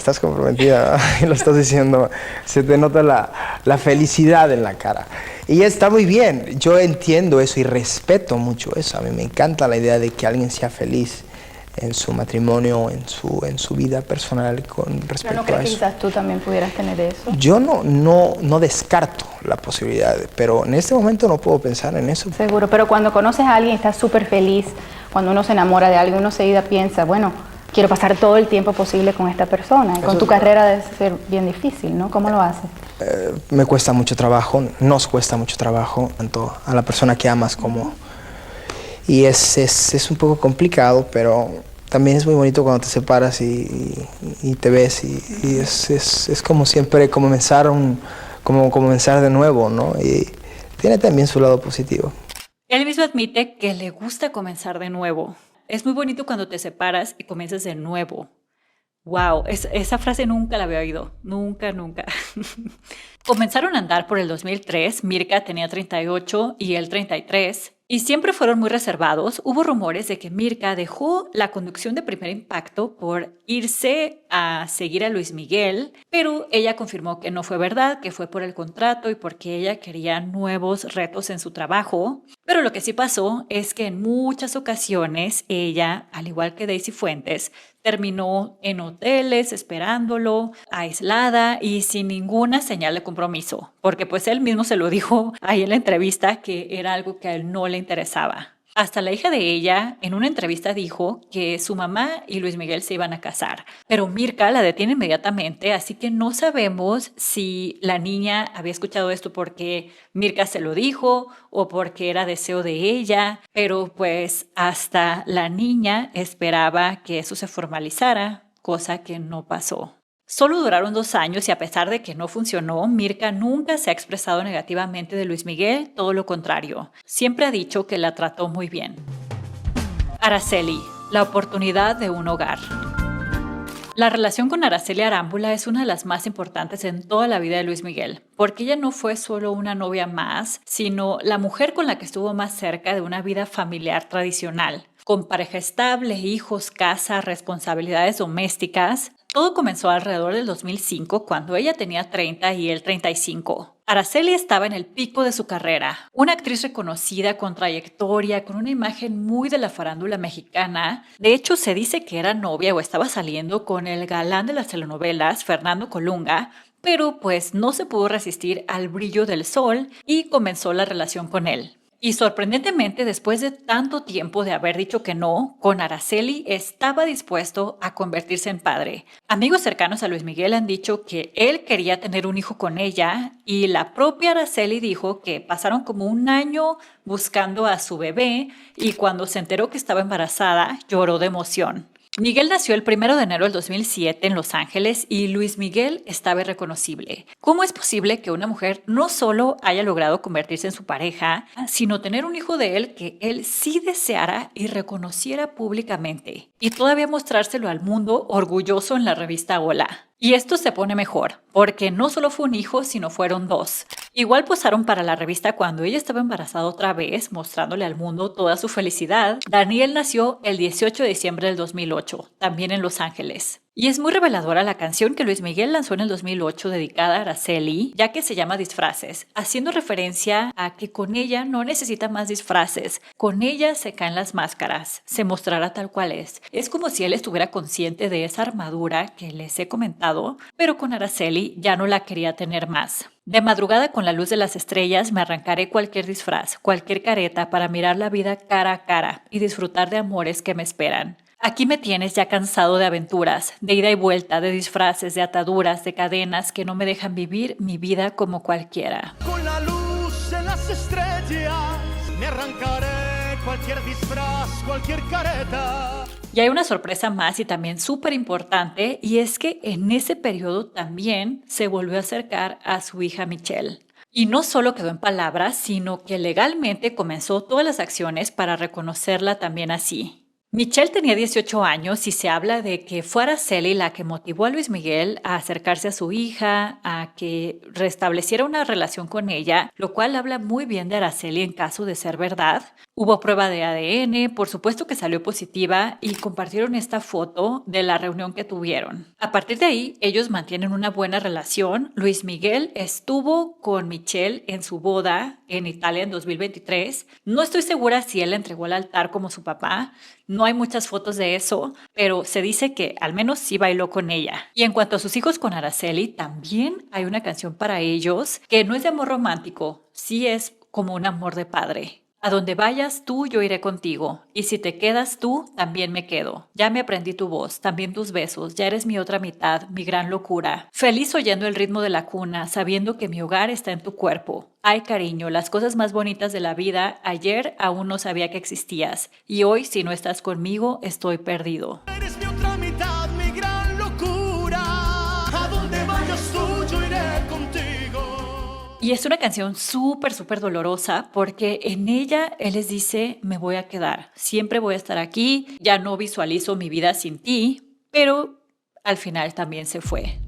y lo estás diciendo, se te nota la felicidad en la cara. Y está muy bien, yo entiendo eso y respeto mucho eso. A mí me encanta la idea de que alguien sea feliz en su matrimonio, en su vida personal con respecto ¿Pero no crees a que eso. quizás tú también pudieras tener eso? Yo no descarto la posibilidad, pero en este momento no puedo pensar en eso. Seguro, pero cuando conoces a alguien y estás súper feliz, cuando uno se enamora de alguien, uno seguida piensa, bueno, quiero pasar todo el tiempo posible con esta persona. Y con tu carrera debe ser bien difícil, ¿no? ¿Cómo lo haces? Me cuesta mucho trabajo, nos cuesta mucho trabajo, tanto a la persona que amas como... Y es un poco complicado, pero también es muy bonito cuando te separas y te ves y es como siempre comenzar de nuevo, ¿no? Y tiene también su lado positivo. Él mismo admite que le gusta comenzar de nuevo. Es muy bonito cuando te separas y comienzas de nuevo. Wow, esa frase nunca la había oído. Nunca. Comenzaron a andar por el 2003. Mirka tenía 38 y él 33. Y siempre fueron muy reservados. Hubo rumores de que Mirka dejó la conducción de Primer Impacto por irse a seguir a Luis Miguel, pero ella confirmó que no fue verdad, que fue por el contrato y porque ella quería nuevos retos en su trabajo. Pero lo que sí pasó es que en muchas ocasiones ella, al igual que Daisy Fuentes, terminó en hoteles esperándolo, aislada y sin ninguna señal de compromiso, porque pues él mismo se lo dijo ahí en la entrevista que era algo que a él no le interesaba. Hasta la hija de ella en una entrevista dijo que su mamá y Luis Miguel se iban a casar, pero Mirka la detiene inmediatamente, así que no sabemos si la niña había escuchado esto porque Mirka se lo dijo o porque era deseo de ella, pero pues hasta la niña esperaba que eso se formalizara, cosa que no pasó. Solo duraron 2 años y a pesar de que no funcionó, Mirka nunca se ha expresado negativamente de Luis Miguel, todo lo contrario. Siempre ha dicho que la trató muy bien. Araceli, la oportunidad de un hogar. La relación con Araceli Arámbula es una de las más importantes en toda la vida de Luis Miguel, porque ella no fue solo una novia más, sino la mujer con la que estuvo más cerca de una vida familiar tradicional. Con pareja estable, hijos, casa, responsabilidades domésticas. Todo comenzó alrededor del 2005, cuando ella tenía 30 y él 35. Araceli estaba en el pico de su carrera, una actriz reconocida con trayectoria, con una imagen muy de la farándula mexicana. De hecho, se dice que era novia o estaba saliendo con el galán de las telenovelas, Fernando Colunga, pero pues no se pudo resistir al brillo del sol y comenzó la relación con él. Y sorprendentemente, después de tanto tiempo de haber dicho que no, con Araceli estaba dispuesto a convertirse en padre. Amigos cercanos a Luis Miguel han dicho que él quería tener un hijo con ella y la propia Araceli dijo que pasaron como un año buscando a su bebé y cuando se enteró que estaba embarazada lloró de emoción. Miguel nació el 1 de enero del 2007 en Los Ángeles y Luis Miguel estaba irreconocible. ¿Cómo es posible que una mujer no solo haya logrado convertirse en su pareja, sino tener un hijo de él que él sí deseara y reconociera públicamente? Y todavía mostrárselo al mundo orgulloso en la revista Hola. Y esto se pone mejor, porque no solo fue un hijo, sino fueron dos. Igual posaron para la revista cuando ella estaba embarazada otra vez, mostrándole al mundo toda su felicidad. Daniel nació el 18 de diciembre del 2008, también en Los Ángeles. Y es muy reveladora la canción que Luis Miguel lanzó en el 2008 dedicada a Araceli, ya que se llama Disfraces, haciendo referencia a que con ella no necesita más disfraces, con ella se caen las máscaras, se mostrará tal cual es. Es como si él estuviera consciente de esa armadura que les he comentado, pero con Araceli ya no la quería tener más. De madrugada con la luz de las estrellas me arrancaré cualquier disfraz, cualquier careta para mirar la vida cara a cara y disfrutar de amores que me esperan. Aquí me tienes ya cansado de aventuras, de ida y vuelta, de disfraces, de ataduras, de cadenas que no me dejan vivir mi vida como cualquiera. Con la luz de las estrellas me arrancaré cualquier disfraz, cualquier careta. Y hay una sorpresa más y también súper importante, y es que en ese periodo también se volvió a acercar a su hija Michelle. Y no solo quedó en palabras, sino que legalmente comenzó todas las acciones para reconocerla también así. Michelle tenía 18 años y se habla de que fue Araceli la que motivó a Luis Miguel a acercarse a su hija, a que restableciera una relación con ella, lo cual habla muy bien de Araceli en caso de ser verdad. Hubo prueba de ADN, por supuesto que salió positiva y compartieron esta foto de la reunión que tuvieron. A partir de ahí, ellos mantienen una buena relación. Luis Miguel estuvo con Michelle en su boda en Italia en 2023. No estoy segura si él la entregó al altar como su papá. No hay muchas fotos de eso, pero se dice que al menos sí bailó con ella. Y en cuanto a sus hijos con Araceli, también hay una canción para ellos que no es de amor romántico, sí es como un amor de padre. A donde vayas tú, yo iré contigo. Y si te quedas tú, también me quedo. Ya me aprendí tu voz, también tus besos. Ya eres mi otra mitad, mi gran locura. Feliz oyendo el ritmo de la cuna, sabiendo que mi hogar está en tu cuerpo. Ay, cariño, las cosas más bonitas de la vida, ayer aún no sabía que existías. Y hoy, si no estás conmigo, estoy perdido. Eres mi otra mitad, mi gran locura. A donde vayas tú, yo iré contigo. Y es una canción súper dolorosa porque en ella él les dice, me voy a quedar, siempre voy a estar aquí, ya no visualizo mi vida sin ti, pero al final también se fue.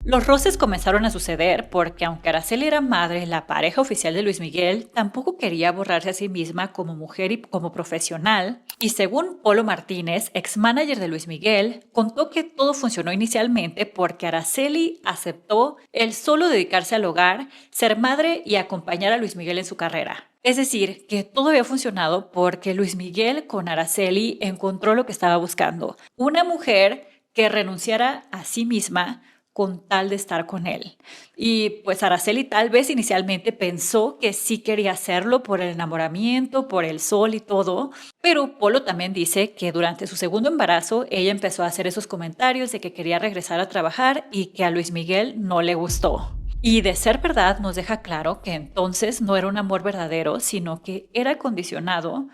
Los roces comenzaron a suceder porque aunque Araceli era madre, la pareja oficial de Luis Miguel, tampoco quería borrarse a sí misma como mujer y como profesional. Y según Polo Martínez, ex-manager de Luis Miguel, contó que todo funcionó inicialmente porque Araceli aceptó el solo dedicarse al hogar, ser madre y acompañar a Luis Miguel en su carrera. Es decir, que todo había funcionado porque Luis Miguel con Araceli encontró lo que estaba buscando. Una mujer que renunciara a sí misma con tal de estar con él. Y pues Araceli tal vez inicialmente pensó que sí quería hacerlo por el enamoramiento, por el sol y todo, pero Polo también dice que durante su segundo embarazo ella empezó a hacer esos comentarios de que quería regresar a trabajar y que a Luis Miguel no le gustó. Y de ser verdad nos deja claro que entonces no era un amor verdadero, sino que era condicionado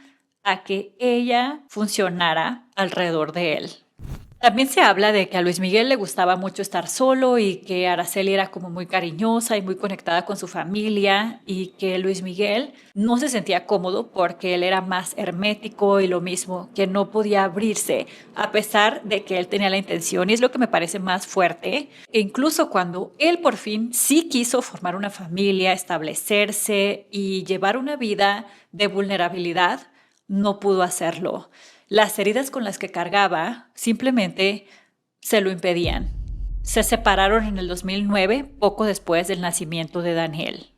a que ella funcionara alrededor de él. También se habla de que a Luis Miguel le gustaba mucho estar solo y que Araceli era como muy cariñosa y muy conectada con su familia y que Luis Miguel no se sentía cómodo porque él era más hermético y lo mismo, que no podía abrirse a pesar de que él tenía la intención. Y es lo que me parece más fuerte, que incluso cuando él por fin sí quiso formar una familia, establecerse y llevar una vida de vulnerabilidad, no pudo hacerlo. Las heridas con las que cargaba simplemente se lo impedían. Se separaron en el 2009, poco después del nacimiento de Daniel.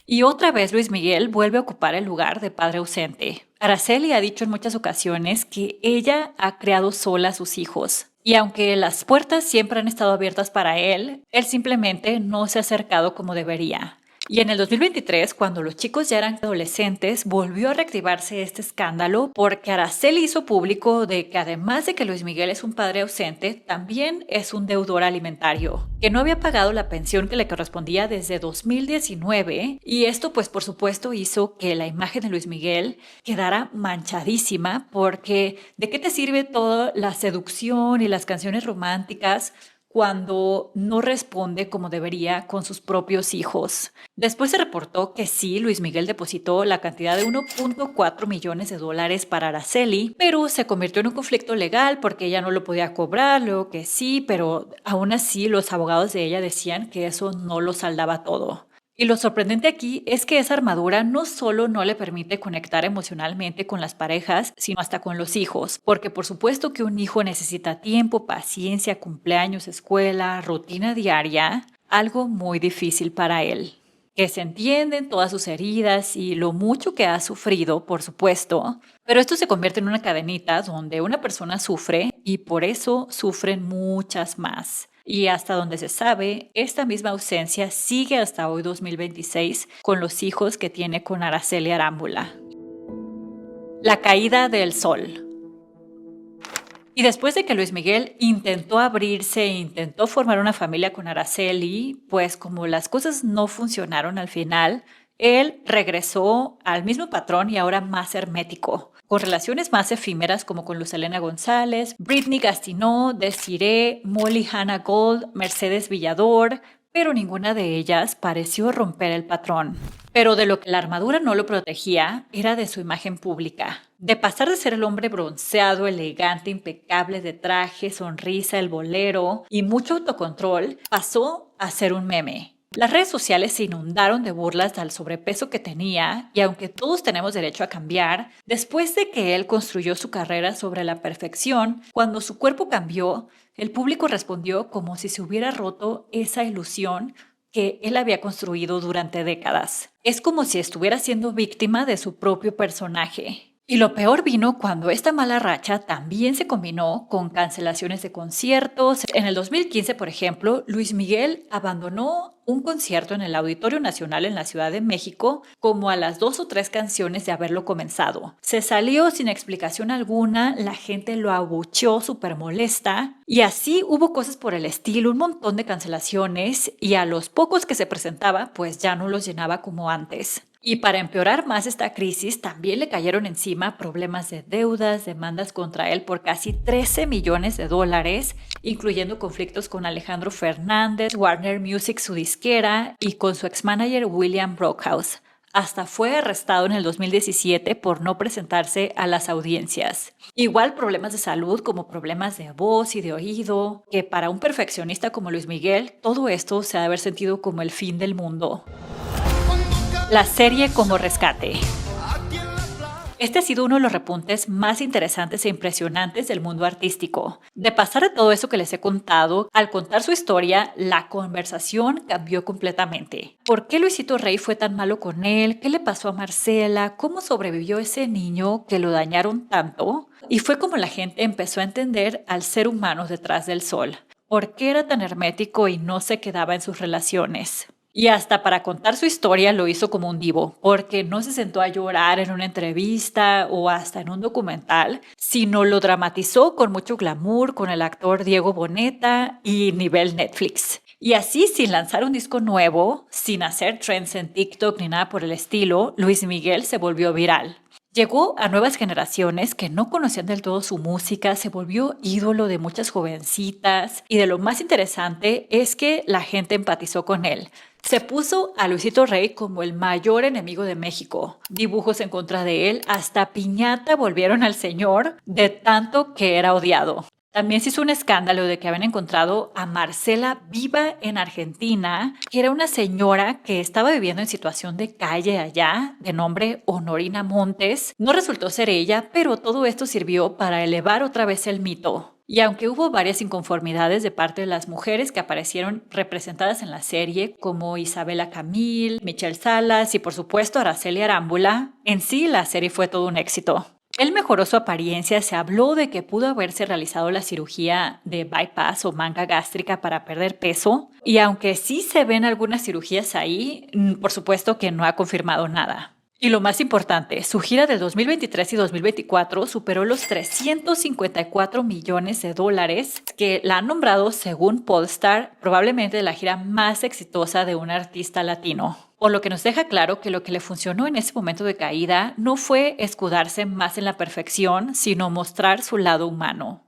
Y otra vez Luis Miguel vuelve a ocupar el lugar de padre ausente. Araceli ha dicho en muchas ocasiones que ella ha criado sola a sus hijos. Y aunque las puertas siempre han estado abiertas para él simplemente no se ha acercado como debería. Y en el 2023, cuando los chicos ya eran adolescentes, volvió a reactivarse este escándalo porque Araceli hizo público de que además de que Luis Miguel es un padre ausente, también es un deudor alimentario, que no había pagado la pensión que le correspondía desde 2019 y esto pues por supuesto hizo que la imagen de Luis Miguel quedara manchadísima porque ¿de qué te sirve toda la seducción y las canciones románticas cuando no responde como debería con sus propios hijos? Después se reportó que sí, Luis Miguel depositó la cantidad de $1.4 millones para Araceli, pero se convirtió en un conflicto legal porque ella no lo podía cobrar, luego que sí, pero aún así los abogados de ella decían que eso no lo saldaba todo. Y lo sorprendente aquí es que esa armadura no solo no le permite conectar emocionalmente con las parejas, sino hasta con los hijos, porque por supuesto que un hijo necesita tiempo, paciencia, cumpleaños, escuela, rutina diaria, algo muy difícil para él. Que se entienden todas sus heridas y lo mucho que ha sufrido, por supuesto, pero esto se convierte en una cadenita donde una persona sufre y por eso sufren muchas más. Y hasta donde se sabe, esta misma ausencia sigue hasta hoy 2026 con los hijos que tiene con Araceli Arámbula. La caída del sol. Y después de que Luis Miguel intentó abrirse e intentó formar una familia con Araceli, pues como las cosas no funcionaron al final, él regresó al mismo patrón y ahora más hermético, con relaciones más efímeras como con Luz Helena González, Britney Gastineau, Desiree, Molly Hannah Gold, Mercedes Villador, pero ninguna de ellas pareció romper el patrón. Pero de lo que la armadura no lo protegía era de su imagen pública. De pasar de ser el hombre bronceado, elegante, impecable de traje, sonrisa, el bolero y mucho autocontrol, pasó a ser un meme. Las redes sociales se inundaron de burlas al sobrepeso que tenía y aunque todos tenemos derecho a cambiar, después de que él construyó su carrera sobre la perfección, cuando su cuerpo cambió, el público respondió como si se hubiera roto esa ilusión que él había construido durante décadas. Es como si estuviera siendo víctima de su propio personaje. Y lo peor vino cuando esta mala racha también se combinó con cancelaciones de conciertos. En el 2015, por ejemplo, Luis Miguel abandonó un concierto en el Auditorio Nacional en la Ciudad de México como a las 2 o 3 canciones de haberlo comenzado. Se salió sin explicación alguna, la gente lo abucheó súper molesta y así hubo cosas por el estilo, un montón de cancelaciones y a los pocos que se presentaba pues ya no los llenaba como antes. Y para empeorar más esta crisis, también le cayeron encima problemas de deudas, demandas contra él por casi $13 millones, incluyendo conflictos con Alejandro Fernández, Warner Music, su disquera, y con su ex-manager William Brockhaus. Hasta fue arrestado en el 2017 por no presentarse a las audiencias. Igual problemas de salud como problemas de voz y de oído, que para un perfeccionista como Luis Miguel, todo esto se ha de haber sentido como el fin del mundo. La serie como rescate. Este ha sido uno de los repuntes más interesantes e impresionantes del mundo artístico. De pasar de todo eso que les he contado, al contar su historia, la conversación cambió completamente. ¿Por qué Luisito Rey fue tan malo con él? ¿Qué le pasó a Marcela? ¿Cómo sobrevivió ese niño que lo dañaron tanto? Y fue como la gente empezó a entender al ser humano detrás del sol. ¿Por qué era tan hermético y no se quedaba en sus relaciones? Y hasta para contar su historia lo hizo como un divo, porque no se sentó a llorar en una entrevista o hasta en un documental, sino lo dramatizó con mucho glamour con el actor Diego Boneta y nivel Netflix. Y así, sin lanzar un disco nuevo, sin hacer trends en TikTok ni nada por el estilo, Luis Miguel se volvió viral. Llegó a nuevas generaciones que no conocían del todo su música, se volvió ídolo de muchas jovencitas y de lo más interesante es que la gente empatizó con él. Se puso a Luisito Rey como el mayor enemigo de México. Dibujos en contra de él, hasta piñata volvieron al señor de tanto que era odiado. También se hizo un escándalo de que habían encontrado a Marcela viva en Argentina, que era una señora que estaba viviendo en situación de calle allá, de nombre Honorina Montes. No resultó ser ella, pero todo esto sirvió para elevar otra vez el mito. Y aunque hubo varias inconformidades de parte de las mujeres que aparecieron representadas en la serie, como Isabela Camil, Michelle Salas y por supuesto Araceli Arámbula, en sí la serie fue todo un éxito. Él mejoró su apariencia, se habló de que pudo haberse realizado la cirugía de bypass o manga gástrica para perder peso, y aunque sí se ven algunas cirugías ahí, por supuesto que no ha confirmado nada. Y lo más importante, su gira del 2023 y 2024 superó los 354 millones de dólares, que la han nombrado, según Pollstar, probablemente la gira más exitosa de un artista latino. Por lo que nos deja claro que lo que le funcionó en ese momento de caída no fue escudarse más en la perfección, sino mostrar su lado humano.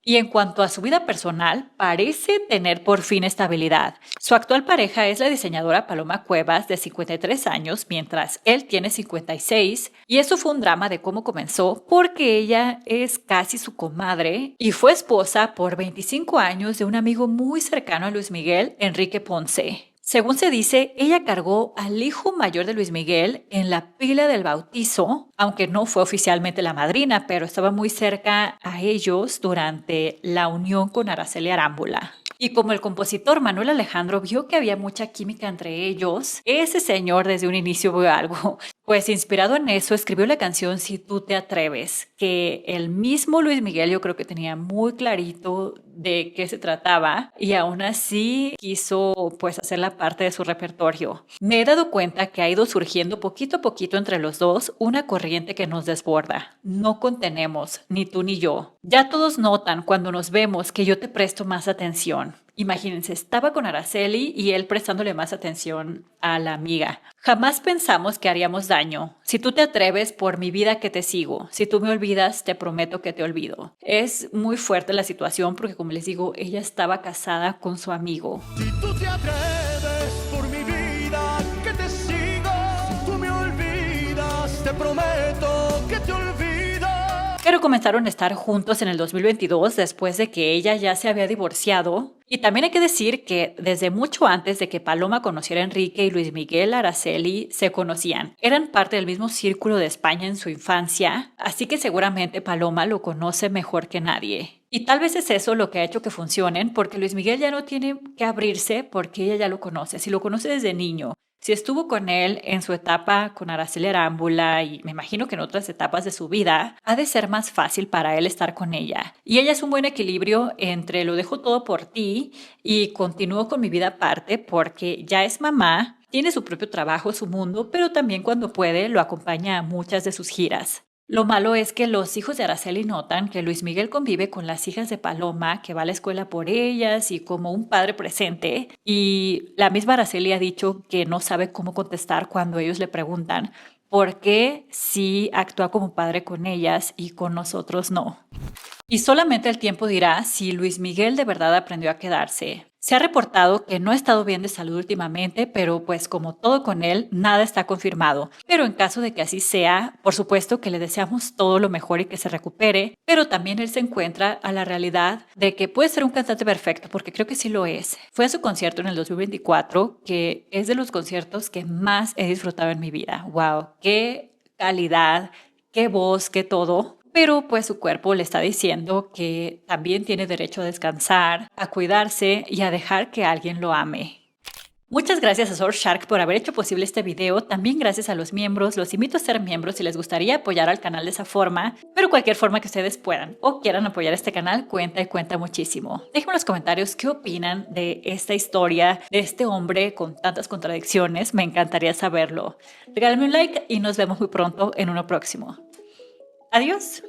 Y en cuanto a su vida personal, parece tener por fin estabilidad. Su actual pareja es la diseñadora Paloma Cuevas, de 53 años, mientras él tiene 56, y eso fue un drama de cómo comenzó, porque ella es casi su comadre y fue esposa por 25 años de un amigo muy cercano a Luis Miguel, Enrique Ponce. Según se dice, ella cargó al hijo mayor de Luis Miguel en la pila del bautizo, aunque no fue oficialmente la madrina, pero estaba muy cerca a ellos durante la unión con Araceli Arámbula. Y como el compositor Manuel Alejandro vio que había mucha química entre ellos, ese señor desde un inicio vio algo. Pues inspirado en eso, escribió la canción Si tú te atreves, que el mismo Luis Miguel yo creo que tenía muy clarito de qué se trataba y aún así quiso pues hacerla parte de su repertorio. Me he dado cuenta que ha ido surgiendo poquito a poquito entre los dos una corriente que nos desborda. No contenemos, ni tú ni yo. Ya todos notan cuando nos vemos que yo te presto más atención. Imagínense, estaba con Araceli y él prestándole más atención a la amiga. Jamás pensamos que haríamos daño. Si tú te atreves, por mi vida que te sigo. Si tú me olvidas, te prometo que te olvido. Es muy fuerte la situación porque, como les digo, ella estaba casada con su amigo. Si tú te atreves, por mi vida que te sigo. Si tú me olvidas, te prometo que te olvido. Pero comenzaron a estar juntos en el 2022 después de que ella ya se había divorciado. Y también hay que decir que desde mucho antes de que Paloma conociera a Enrique y Luis Miguel, Araceli se conocían. Eran parte del mismo círculo de España en su infancia, así que seguramente Paloma lo conoce mejor que nadie. Y tal vez es eso lo que ha hecho que funcionen, porque Luis Miguel ya no tiene que abrirse porque ella ya lo conoce. Si lo conoce desde niño, si estuvo con él en su etapa con Araceli Arámbula y me imagino que en otras etapas de su vida, ha de ser más fácil para él estar con ella. Y ella es un buen equilibrio entre lo dejo todo por ti y continúo con mi vida aparte porque ya es mamá, tiene su propio trabajo, su mundo, pero también cuando puede lo acompaña a muchas de sus giras. Lo malo es que los hijos de Araceli notan que Luis Miguel convive con las hijas de Paloma, que va a la escuela por ellas y como un padre presente. Y la misma Araceli ha dicho que no sabe cómo contestar cuando ellos le preguntan por qué sí actúa como padre con ellas y con nosotros no. Y solamente el tiempo dirá si Luis Miguel de verdad aprendió a quedarse. Se ha reportado que no ha estado bien de salud últimamente, pero pues como todo con él, nada está confirmado. Pero en caso de que así sea, por supuesto que le deseamos todo lo mejor y que se recupere, pero también él se encuentra a la realidad de que puede ser un cantante perfecto, porque creo que sí lo es. Fue a su concierto en el 2024, que es de los conciertos que más he disfrutado en mi vida. ¡Wow! ¡Qué calidad! ¡Qué voz! ¡Qué todo! Pero pues su cuerpo le está diciendo que también tiene derecho a descansar, a cuidarse y a dejar que alguien lo ame. Muchas gracias a Surfshark por haber hecho posible este video. También gracias a los miembros. Los invito a ser miembros si les gustaría apoyar al canal de esa forma. Pero cualquier forma que ustedes puedan o quieran apoyar este canal cuenta y cuenta muchísimo. Déjenme en los comentarios qué opinan de esta historia, de este hombre con tantas contradicciones. Me encantaría saberlo. Regálenme un like y nos vemos muy pronto en uno próximo. Adiós.